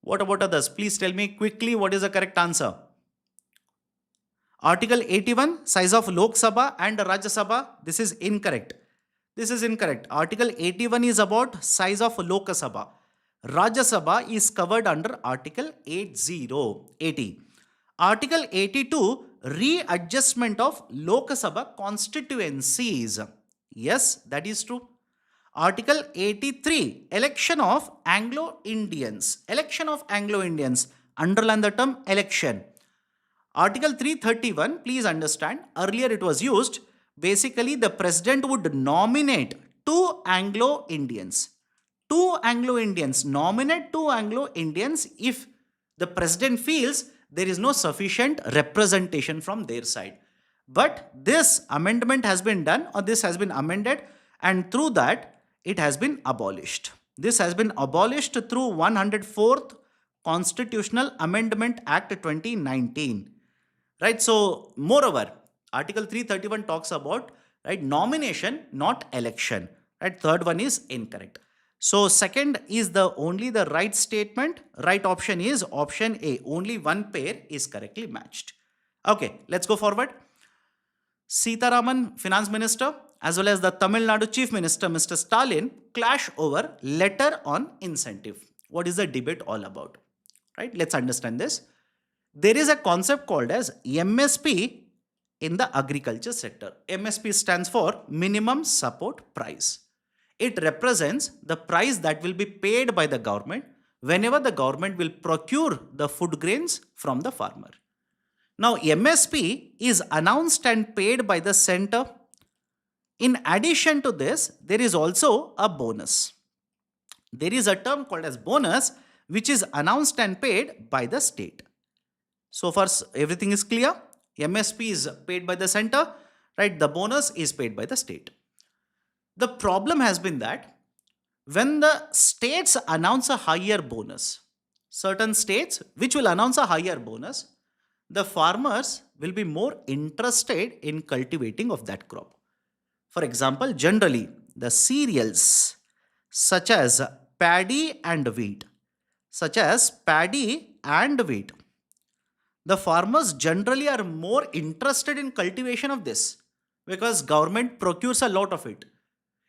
What about others? Please tell me quickly what is the correct answer. Article 81, size of Lok Sabha and Rajya Sabha. This is incorrect. This is incorrect. Article 81 is about size of Lok Sabha. Rajya Sabha is covered under Article 80. Article 82, readjustment of Lok Sabha constituencies. Yes, that is true. Article 83, election of Anglo-Indians. Election of Anglo-Indians. Underline the term election. Article 331, please understand, earlier it was used, basically the president would nominate two Anglo-Indians. Two Anglo-Indians, nominate two Anglo-Indians if the president feels there is no sufficient representation from their side. But this amendment has been done, or this has been amended, and through that it has been abolished. This has been abolished through 104th Constitutional Amendment Act 2019. Right, so moreover, Article 331 talks about nomination, not election. Right, third one is incorrect. So second is only the right statement. Right option is option A. Only one pair is correctly matched. Okay, let's go forward. Sitaraman, Finance Minister, as well as the Tamil Nadu Chief Minister, Mr. Stalin, clash over letter on incentive. What is the debate all about? Right, let's understand this. There is a concept called as MSP in the agriculture sector. MSP stands for Minimum Support Price. It represents the price that will be paid by the government whenever the government will procure the food grains from the farmer. Now, MSP is announced and paid by the center. In addition to this, there is also a bonus. There is a term called as bonus, which is announced and paid by the state. So far, everything is clear. MSP is paid by the center, right? The bonus is paid by the state. The problem has been that When the states announce a higher bonus, certain states which will announce a higher bonus, the farmers will be more interested in cultivating of that crop. For example, generally, the cereals such as paddy and wheat, such as paddy and wheat, the farmers generally are more interested in cultivation of this because government procures a lot of it.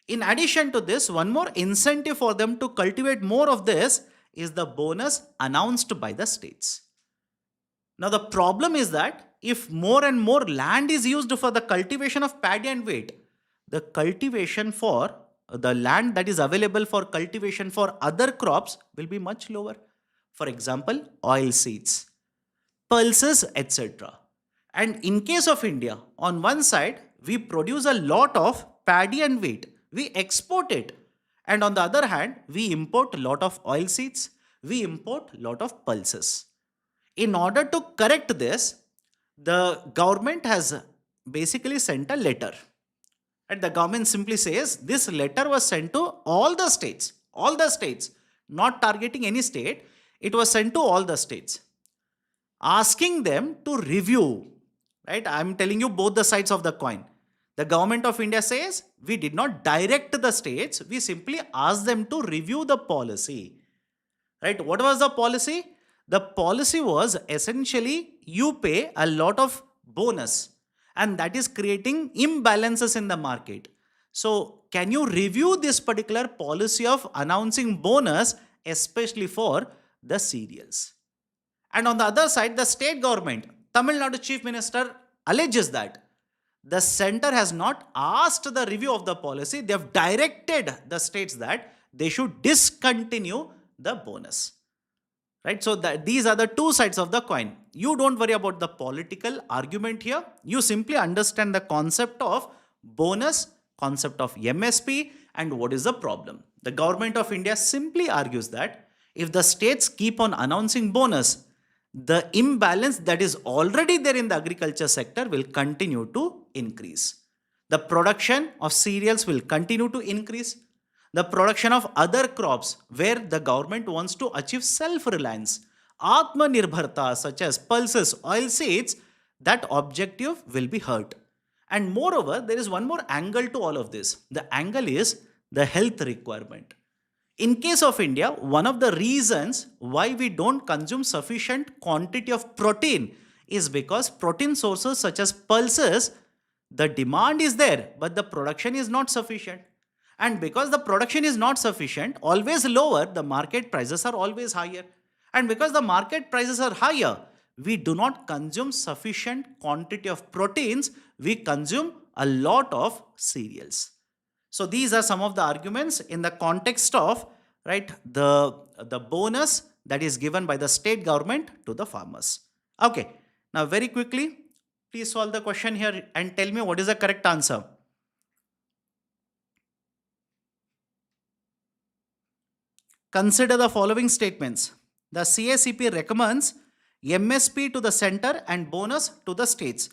In addition to this, one more incentive for them to cultivate more of this is the bonus announced by the states. Now, the problem is that if more and more land is used for the cultivation of paddy and wheat, the cultivation for the land that is available for cultivation for other crops will be much lower. For example, oil seeds, pulses, etc. And in case of India, on one side, we produce a lot of paddy and wheat, we export it. And on the other hand, we import a lot of oil seeds, we import a lot of pulses. In order to correct this, the government has basically sent a letter. And the government simply says this letter was sent to all the states, not targeting any state. It was sent to all the states, asking them to review. Right? I'm telling you both the sides of the coin. The government of India says we did not direct the states, we simply asked them to review the policy. Right? What was the policy? The policy was essentially you pay a lot of bonus and that is creating imbalances in the market. So, can you review this particular policy of announcing bonus, especially for the cereals? And on the other side, the state government, Tamil Nadu Chief Minister alleges that the center has not asked the review of the policy. They have directed the states that they should discontinue the bonus. Right? So these are the two sides of the coin. You don't worry about the political argument here. You simply understand the concept of bonus, concept of MSP, and what is the problem. The government of India simply argues that if the states keep on announcing bonus, the imbalance that is already there in the agriculture sector will continue to increase. The production of cereals will continue to increase. The production of other crops where the government wants to achieve self-reliance, Atmanirbharta, such as pulses, oil seeds, that objective will be hurt. And moreover, there is one more angle to all of this. The angle is the health requirement. In case of India, one of the reasons why we don't consume sufficient quantity of protein is because protein sources such as pulses, the demand is there, but the production is not sufficient. And because the production is not sufficient, always lower, the market prices are always higher. And because the market prices are higher, we do not consume sufficient quantity of proteins, we consume a lot of cereals. So these are some of the arguments in the context of the bonus that is given by the state government to the farmers. Okay, now very quickly, please solve the question here and tell me what is the correct answer. Consider the following statements. The CACP recommends MSP to the center and bonus to the states.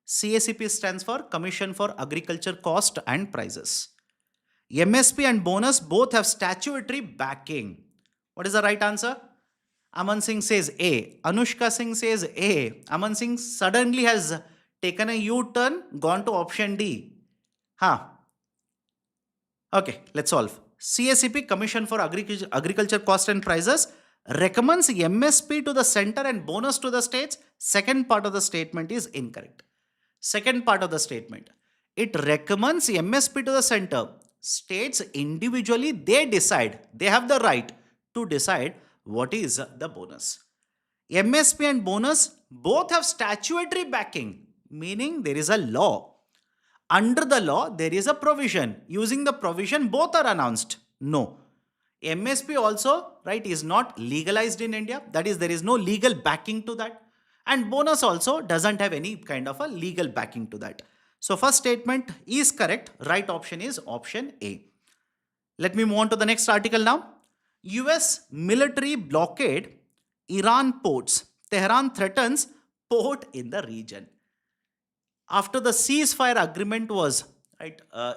CACP stands for Commission for Agriculture Cost and Prices. MSP and bonus both have statutory backing. What is the right answer? Aman Singh says A. Anushka Singh says A. Aman Singh suddenly has taken a U-turn, gone to option D. Okay, let's solve. CACP, Commission for Agriculture Cost and Prices, recommends MSP to the center and bonus to the states. Second part of the statement is incorrect. Second part of the statement, it recommends MSP to the center. States individually, they decide, they have the right to decide what is the bonus. MSP and bonus both have statutory backing, meaning there is a law. Under the law, there is a provision. Using the provision, both are announced. No. MSP also, is not legalized in India. That is, there is no legal backing to that. And bonus also doesn't have any kind of a legal backing to that. So first statement is correct. Right option is option A. Let me move on to the next article now. US military blockade Iran ports. Tehran threatens port in the region. After the ceasefire agreement was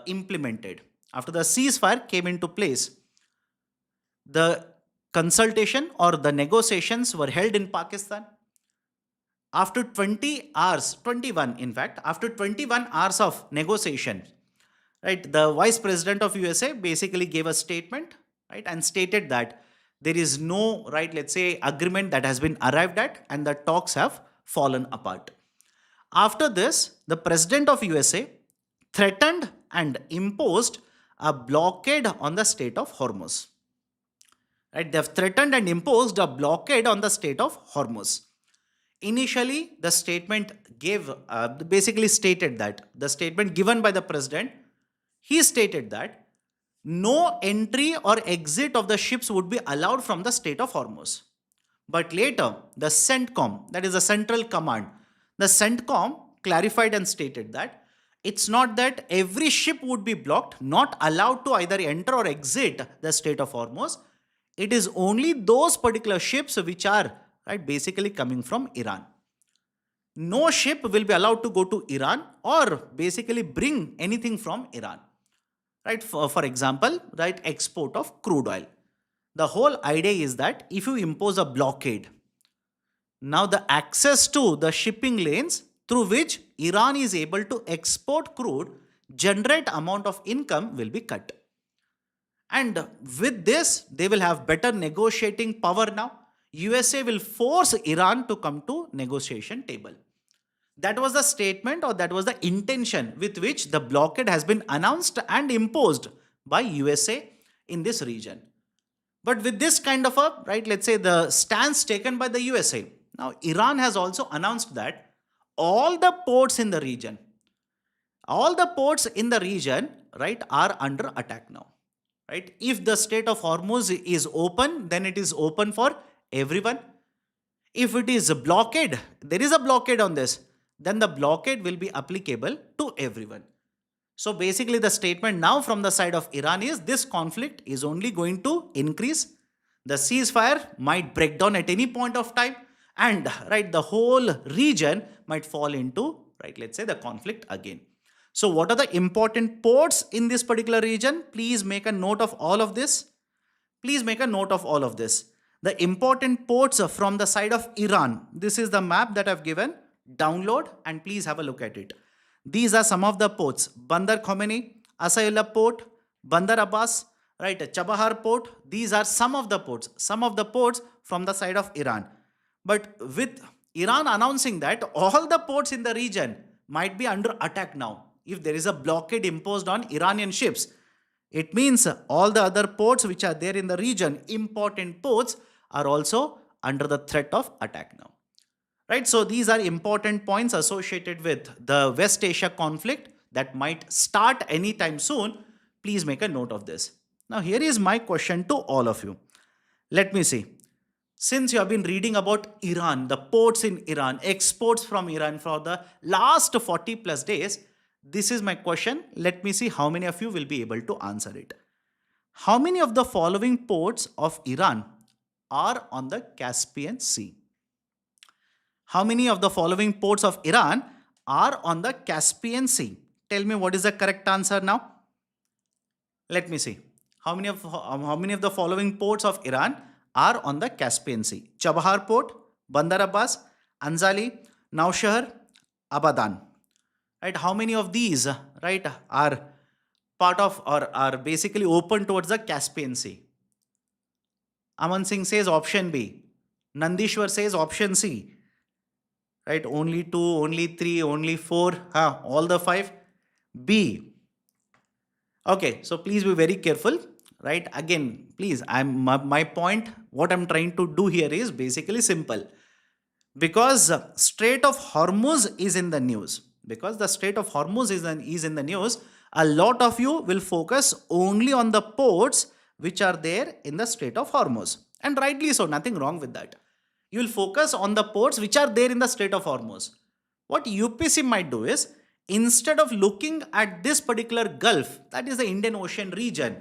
implemented, after the ceasefire came into place, the consultation or the negotiations were held in Pakistan. After 20 hours, 21 in fact, after 21 hours of negotiation, right, the vice president of USA basically gave a statement, right, and stated that there is no, right, let's say, agreement that has been arrived at and the talks have fallen apart. After this, the president of USA threatened and imposed a blockade on the state of Hormuz. Right, they have threatened and imposed a blockade on the state of Hormuz. Initially, the statement basically stated that the statement given by the president, he stated that no entry or exit of the ships would be allowed from the state of Hormuz. But later, the CENTCOM, that is the Central Command, the CENTCOM clarified and stated that it's not that every ship would be blocked, not allowed to either enter or exit the state of Hormuz. It is only those particular ships which are, right, basically coming from Iran. No ship will be allowed to go to Iran or basically bring anything from Iran. Right, for example, right, export of crude oil. The whole idea is that if you impose a blockade, now the access to the shipping lanes through which Iran is able to export crude, generate amount of income will be cut. And with this, they will have better negotiating power now. USA will force Iran to come to negotiation table. That was the statement, or that was the intention with which the blockade has been announced and imposed by USA in this region. But with this kind of a, right, let's say the stance taken by the USA, now Iran has also announced that all the ports in the region, right, are under attack now. Right? If the Strait of Hormuz is open, then it is open for everyone. If it is a blockade, there is a blockade on this, then the blockade will be applicable to everyone. So basically the statement now from the side of Iran is this conflict is only going to increase. The ceasefire might break down at any point of time, and right, the whole region might fall into, right, let's say the conflict again. So what are the important ports in this particular region? Please make a note of all of this. Please make a note of all of this. The important ports from the side of Iran. This is the map that I've given. Download and please have a look at it. These are some of the ports. Bandar Khomeini, Asayullah Port, Bandar Abbas, right, Chabahar Port. These are some of the ports. Some of the ports from the side of Iran. But with Iran announcing that all the ports in the region might be under attack now, if there is a blockade imposed on Iranian ships, it means all the other ports which are there in the region, important ports, are also under the threat of attack now. Right? So these are important points associated with the West Asia conflict that might start anytime soon. Please make a note of this. Now here is my question to all of you. Let me see. Since you have been reading about Iran, the ports in Iran, exports from Iran for the last 40 plus days, this is my question. Let me see how many of you will be able to answer it. How many of the following ports of Iran are on the Caspian Sea? How many of the following ports of Iran are on the Caspian Sea? Tell me what is the correct answer now. Let me see. How many of the following ports of Iran are on the Caspian Sea? Chabahar Port, Bandar Abbas, Anzali, Naushahar, Abadan. Right? How many of these, right, are part of or are basically open towards the Caspian Sea? Aman Singh says option B. Nandishwar says option C. Right? Only 2, only 3, only 4. All the 5. B. Okay, so please be very careful. Right? Again, please, my point, what I'm trying to do here is basically simple. Because Strait of Hormuz is in the news. Because the Strait of Hormuz is in the news, a lot of you will focus only on the ports which are there in the Strait of Hormuz. And rightly so, nothing wrong with that. You will focus on the ports which are there in the Strait of Hormuz. What UPSC might do is, instead of looking at this particular Gulf, that is the Indian Ocean region,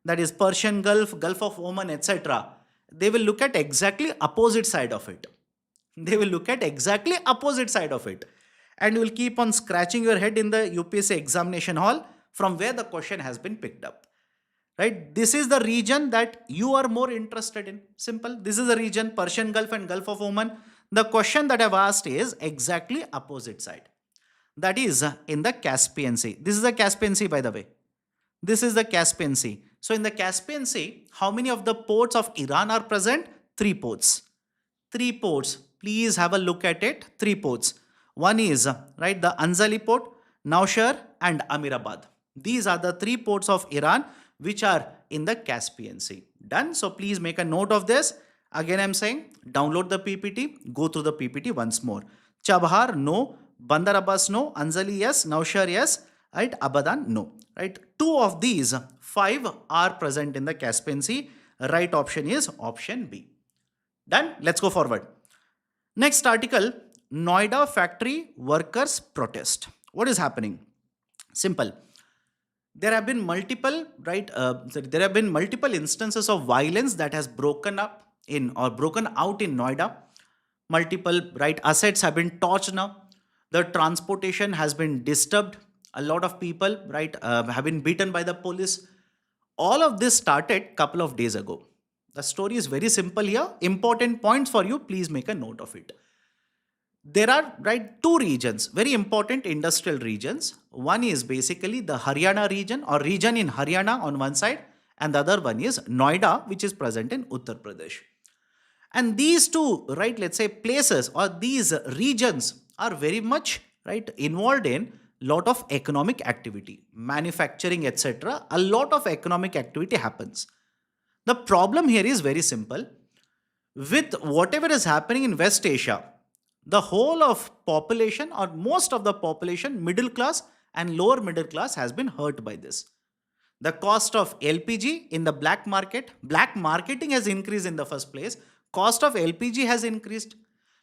that is Persian Gulf, Gulf of Oman, etc., they will look at exactly opposite side of it. They will look at exactly opposite side of it. And you will keep on scratching your head in the UPSC examination hall from where the question has been picked up. right? This is the region that you are more interested in. Simple. This is the region, Persian Gulf and Gulf of Oman. The question that I've asked is exactly opposite side. That is in the Caspian Sea. This is the Caspian Sea, by the way. This is the Caspian Sea. So in the Caspian Sea, how many of the ports of Iran are present? Three ports. Three ports. Please have a look at it. Three ports. One is right the Anzali port, Naushar, and Amirabad. These are the three ports of Iran which are in the Caspian Sea. Done. So please make a note of this. Again, I'm saying download the PPT. Go through the PPT once more. Chabahar, no. Bandar Abbas, no. Anzali, yes. Naushar, yes. Right. Abadan, no. Right. Two of these five are present in the Caspian Sea. Right option is option B. Done. Let's go forward. Next article, Noida factory workers protest. What is happening? Simple. There have been multiple, right? There have been multiple instances of violence that has broken up in or broken out in Noida. Multiple, right? Assets have been torched now. The transportation has been disturbed. A lot of people, right, have been beaten by the police. All of this started couple of days ago. The story is very simple here. Important points for you. Please make a note of it. There are right two regions, very important industrial regions. One is basically the Haryana region or region in Haryana on one side, and the other one is Noida, which is present in Uttar Pradesh. And these two, right, let's say places or these regions are very much right involved in lot of economic activity, manufacturing, etc. A lot of economic activity happens. The problem here is very simple. With whatever is happening in West Asia, the whole of population or most of the population, middle class and lower middle class, has been hurt by this. The cost of LPG in the black market, black marketing has increased in the first place. Cost of LPG has increased.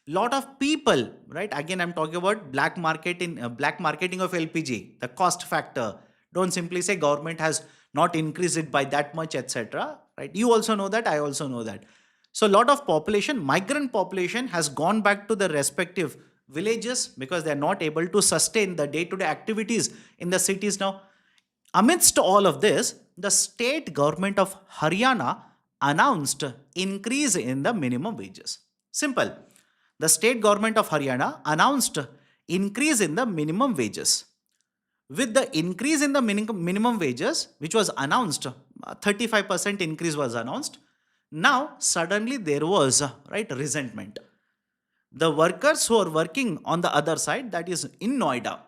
Lot of people, right? Again, I'm talking about black marketing of LPG, the cost factor. Don't simply say government has not increased it by that much, etc. Right? You also know that. I also know that. So, a lot of population, migrant population, has gone back to the respective villages because they are not able to sustain the day-to-day activities in the cities now. Amidst all of this, the state government of Haryana announced increase in the minimum wages. Simple. The state government of Haryana announced increase in the minimum wages. With the increase in the minimum wages, which was announced, 35% increase was announced. Now, suddenly there was right resentment. The workers who are working on the other side, that is in Noida,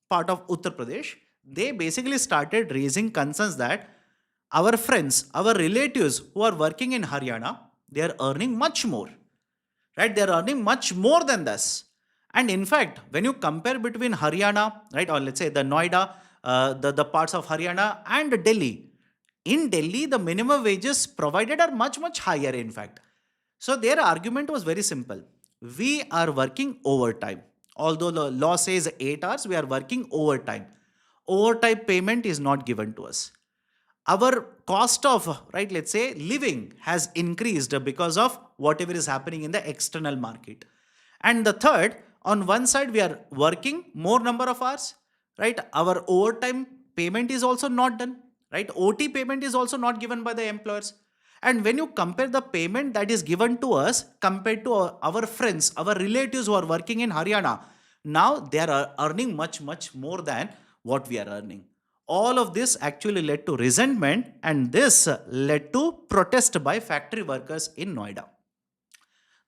part of Uttar Pradesh, they basically started raising concerns that our friends, our relatives who are working in Haryana, they are earning much more. Right? They are earning much more than this. And in fact, when you compare between Haryana, right, or let's say the Noida, the parts of Haryana and Delhi, in Delhi, the minimum wages provided are much, much higher, in fact. So their argument was very simple. We are working overtime. Although the law says 8 hours, we are working overtime. Overtime payment is not given to us. Our cost of, right, let's say, living has increased because of whatever is happening in the external market. And the third, on one side, we are working more number of hours, right? Our overtime payment is also not done, right? OT payment is also not given by the employers. And when you compare the payment that is given to us compared to our friends, our relatives who are working in Haryana, now they are earning much, much more than what we are earning. All of this actually led to resentment, and this led to protest by factory workers in Noida.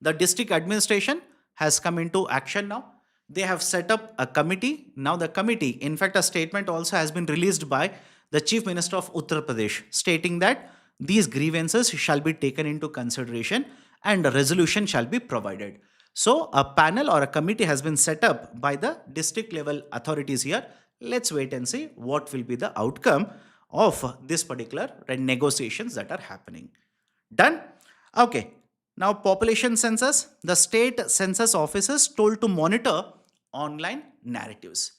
The district administration has come into action now. They have set up a committee. Now the committee, in fact, a statement also has been released by the Chief Minister of Uttar Pradesh stating that these grievances shall be taken into consideration and a resolution shall be provided. So a panel or a committee has been set up by the district level authorities here. Let's wait and see what will be the outcome of this particular negotiations that are happening. Done? Okay. Now, population census, the state census offices told to monitor online narratives.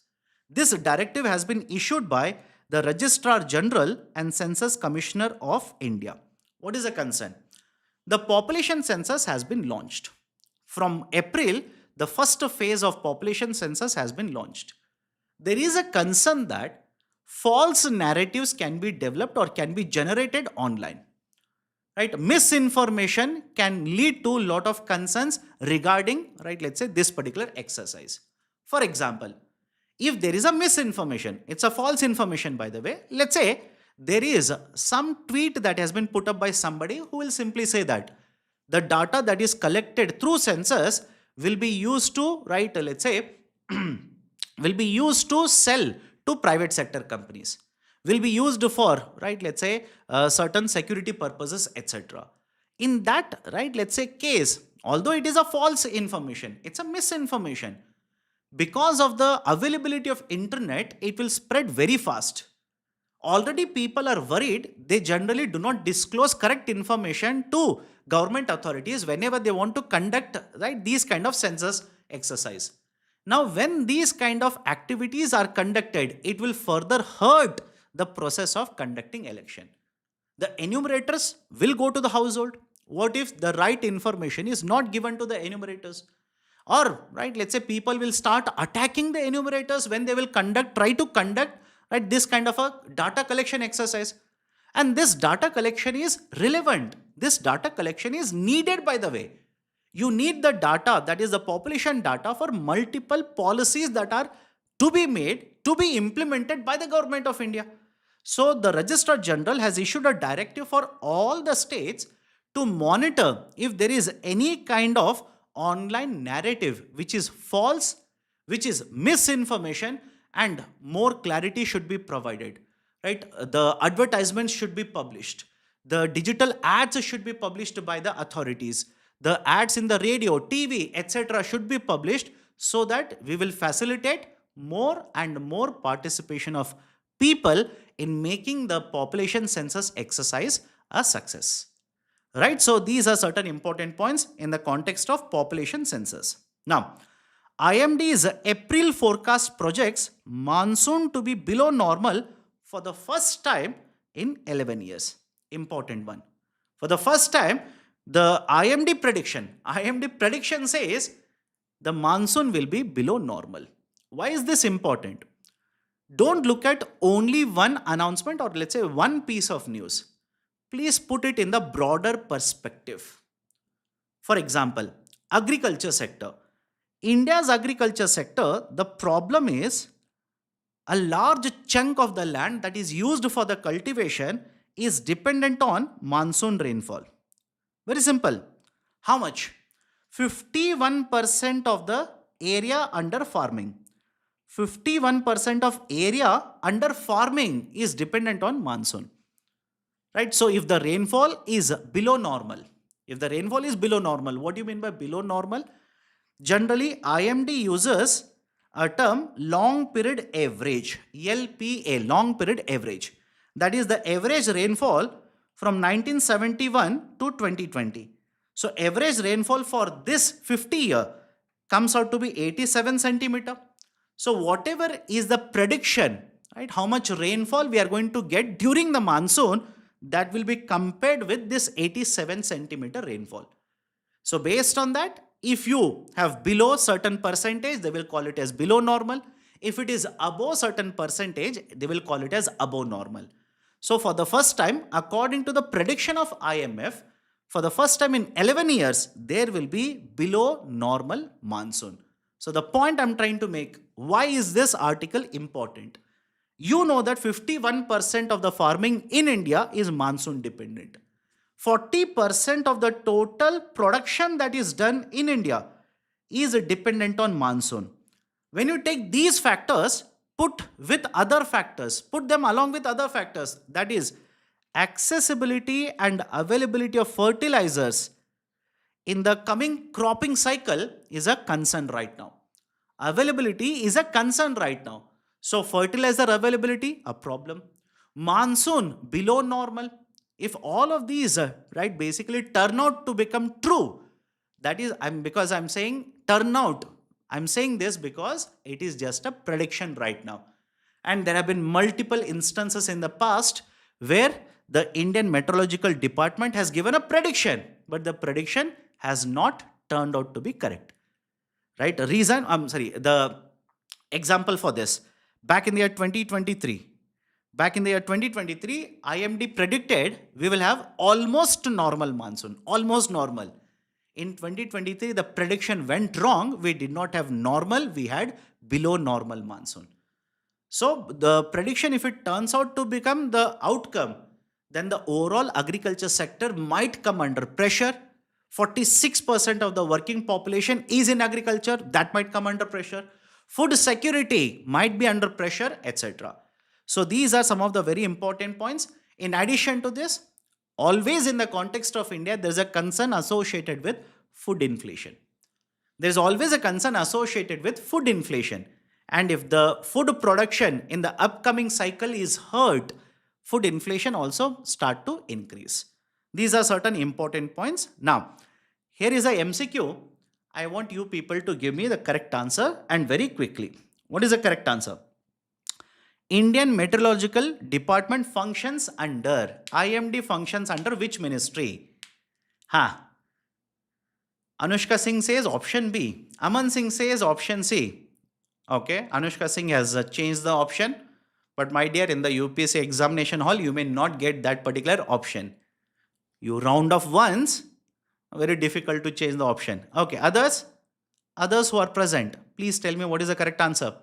This directive has been issued by the Registrar General and Census Commissioner of India. What is the concern? The population census has been launched. From April, the first phase of population census has been launched. There is a concern that false narratives can be developed or can be generated online. Right? Misinformation can lead to a lot of concerns regarding, right, let's say this particular exercise. For example, if there is a misinformation, it's a false information by the way, let's say there is some tweet that has been put up by somebody who will simply say that the data that is collected through census will be used to, right, let's say, will be used to sell to private sector companies, will be used for, right, let's say, certain security purposes, etc. In that, right, let's say case, although it is a false information, it's a misinformation, because of the availability of internet, it will spread very fast. Already people are worried, they generally do not disclose correct information to government authorities whenever they want to conduct, right, these kind of census exercise. Now when these kind of activities are conducted, it will further hurt the process of conducting election. The enumerators will go to the household. What if the right information is not given to the enumerators? Or, right, let's say people will start attacking the enumerators when they will try to conduct, right, this kind of a data collection exercise. And this data collection is relevant. This data collection is needed, by the way. You need the data, that is the population data, for multiple policies that are to be made, to be implemented by the government of India. So the Registrar General has issued a directive for all the states to monitor if there is any kind of online narrative which is false, which is misinformation, and more clarity should be provided. Right? The advertisements should be published. The digital ads should be published by the authorities. The ads in the radio, TV, etc. should be published so that we will facilitate more and more participation of people in making the population census exercise a success. Right? So these are certain important points in the context of population census. Now, IMD's April forecast projects monsoon to be below normal for the first time in 11 years. Important one. For the first time, the IMD prediction says the monsoon will be below normal. Why is this important? Don't look at only one announcement or let's say one piece of news. Please put it in the broader perspective. For example, agriculture sector. India's agriculture sector, the problem is a large chunk of the land that is used for the cultivation is dependent on monsoon rainfall. Very simple. How much? 51% of the area under farming. 51% of area under farming is dependent on monsoon. Right? So if the rainfall is below normal, what do you mean by below normal? Generally, IMD uses a term long period average, LPA, long period average. That is the average rainfall from 1971 to 2020. So average rainfall for this 50 year comes out to be 87 centimeter. So whatever is the prediction, right, how much rainfall we are going to get during the monsoon, that will be compared with this 87 centimeter rainfall. So based on that, if you have below certain percentage, they will call it as below normal. If it is above certain percentage, they will call it as above normal. So for the first time, according to the prediction of IMF, for the first time in 11 years, there will be below normal monsoon. So the point I'm trying to make, why is this article important? You know that 51% of the farming in India is monsoon dependent. 40% of the total production that is done in India is dependent on monsoon. When you take these factors, put them along with other factors, that is accessibility and availability of fertilizers in the coming cropping cycle is a concern right now. Availability is a concern right now. So fertilizer availability, a problem. Monsoon below normal. If all of these, right, basically turn out to become true, that is, because I'm saying turn out. I'm saying this because it is just a prediction right now. And there have been multiple instances in the past where the Indian Meteorological Department has given a prediction, but the prediction has not turned out to be correct. Right? The example for this, back in the year 2023, Back in the year 2023, IMD predicted we will have almost normal monsoon, almost normal. In 2023, the prediction went wrong. We did not have normal, we had below normal monsoon. So the prediction, if it turns out to become the outcome, then the overall agriculture sector might come under pressure. 46% of the working population is in agriculture, that might come under pressure. Food security might be under pressure, etc. So these are some of the very important points. In addition to this, always in the context of India, there is a concern associated with food inflation. There is always a concern associated with food inflation. And if the food production in the upcoming cycle is hurt, food inflation also start to increase. These are certain important points. Now, here is a MCQ. I want you people to give me the correct answer and very quickly. What is the correct answer? Indian Meteorological Department functions under, IMD functions under which ministry? Anushka Singh says option B. Aman Singh says option C. Okay, Anushka Singh has changed the option. But my dear, in the UPSC examination hall, you may not get that particular option. You round off once, very difficult to change the option. Okay, others who are present, please tell me what is the correct answer.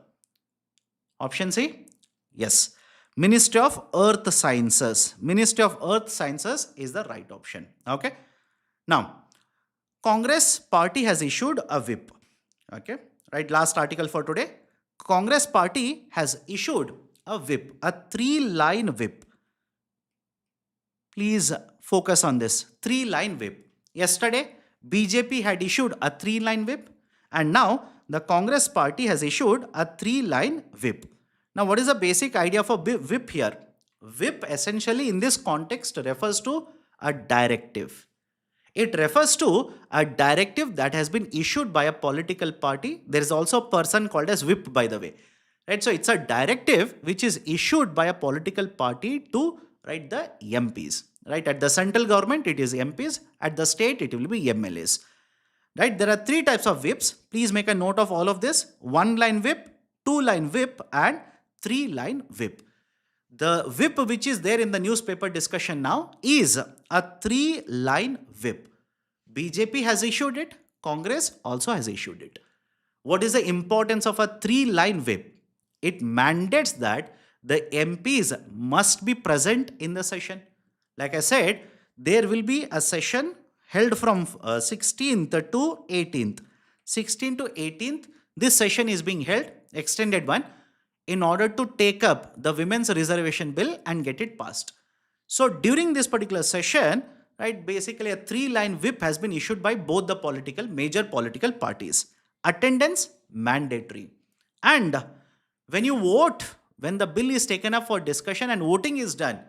Option C? Yes. Ministry of Earth Sciences. Ministry of Earth Sciences is the right option. Okay. Now, Congress party has issued a whip. Okay. Right. Last article for today. Congress party has issued a whip, a 3-line whip. Please focus on this 3-line whip. Yesterday, BJP had issued a 3-line whip, and now the Congress party has issued a 3-line whip. Now, what is the basic idea for whip here? Whip essentially in this context refers to a directive. It refers to a directive that has been issued by a political party. There is also a person called as whip, by the way. Right? So it's a directive which is issued by a political party to the MPs. Right? At the central government, it is MPs. At the state, it will be MLAs. Right? There are 3 types of whips. Please make a note of all of this. 1-line whip, 2-line whip, and 3-line whip. The whip which is there in the newspaper discussion now is a 3-line whip. BJP has issued it. Congress also has issued it. What is the importance of a 3-line whip? It mandates that the MPs must be present in the session. Like I said, there will be a session held from 16th to 18th. 16th to 18th, this session is being held, extended one, in order to take up the women's reservation bill and get it passed. So during this particular session, basically a 3-line whip has been issued by both the major political parties. Attendance mandatory. And when you vote, when the bill is taken up for discussion and voting is done,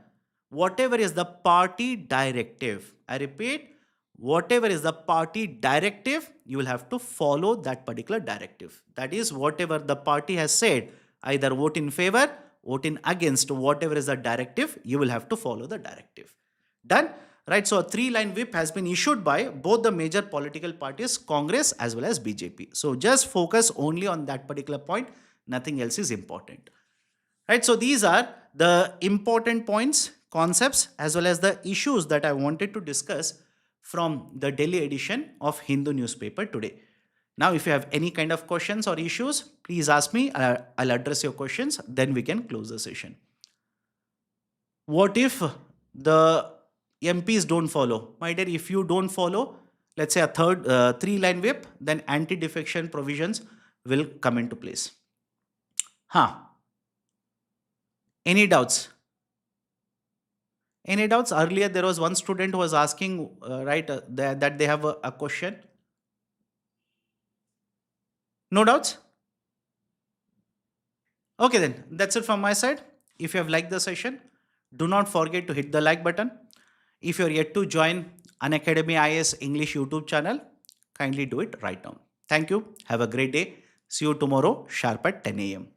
whatever is the party directive, I repeat, whatever is the party directive, you will have to follow that particular directive. That is, whatever the party has said, either vote in favor, vote in against, whatever is the directive, you will have to follow the directive. Done? Right, so a 3-line whip has been issued by both the major political parties, Congress as well as BJP. So just focus only on that particular point. Nothing else is important. Right, so these are the important points, concepts, as well as the issues that I wanted to discuss from the Delhi edition of Hindu newspaper today. Now, if you have any kind of questions or issues, please ask me. I'll address your questions. Then we can close the session. What if the MPs don't follow? My dear, if you don't follow, let's say a 3-line whip, then anti-defection provisions will come into place. Any doubts? Any doubts? Earlier, there was one student who was asking, that they have a question. No doubts? Okay then, that's it from my side. If you have liked the session, do not forget to hit the like button. If you are yet to join Unacademy IS English YouTube channel, kindly do it right now. Thank you. Have a great day. See you tomorrow sharp at 10 a.m.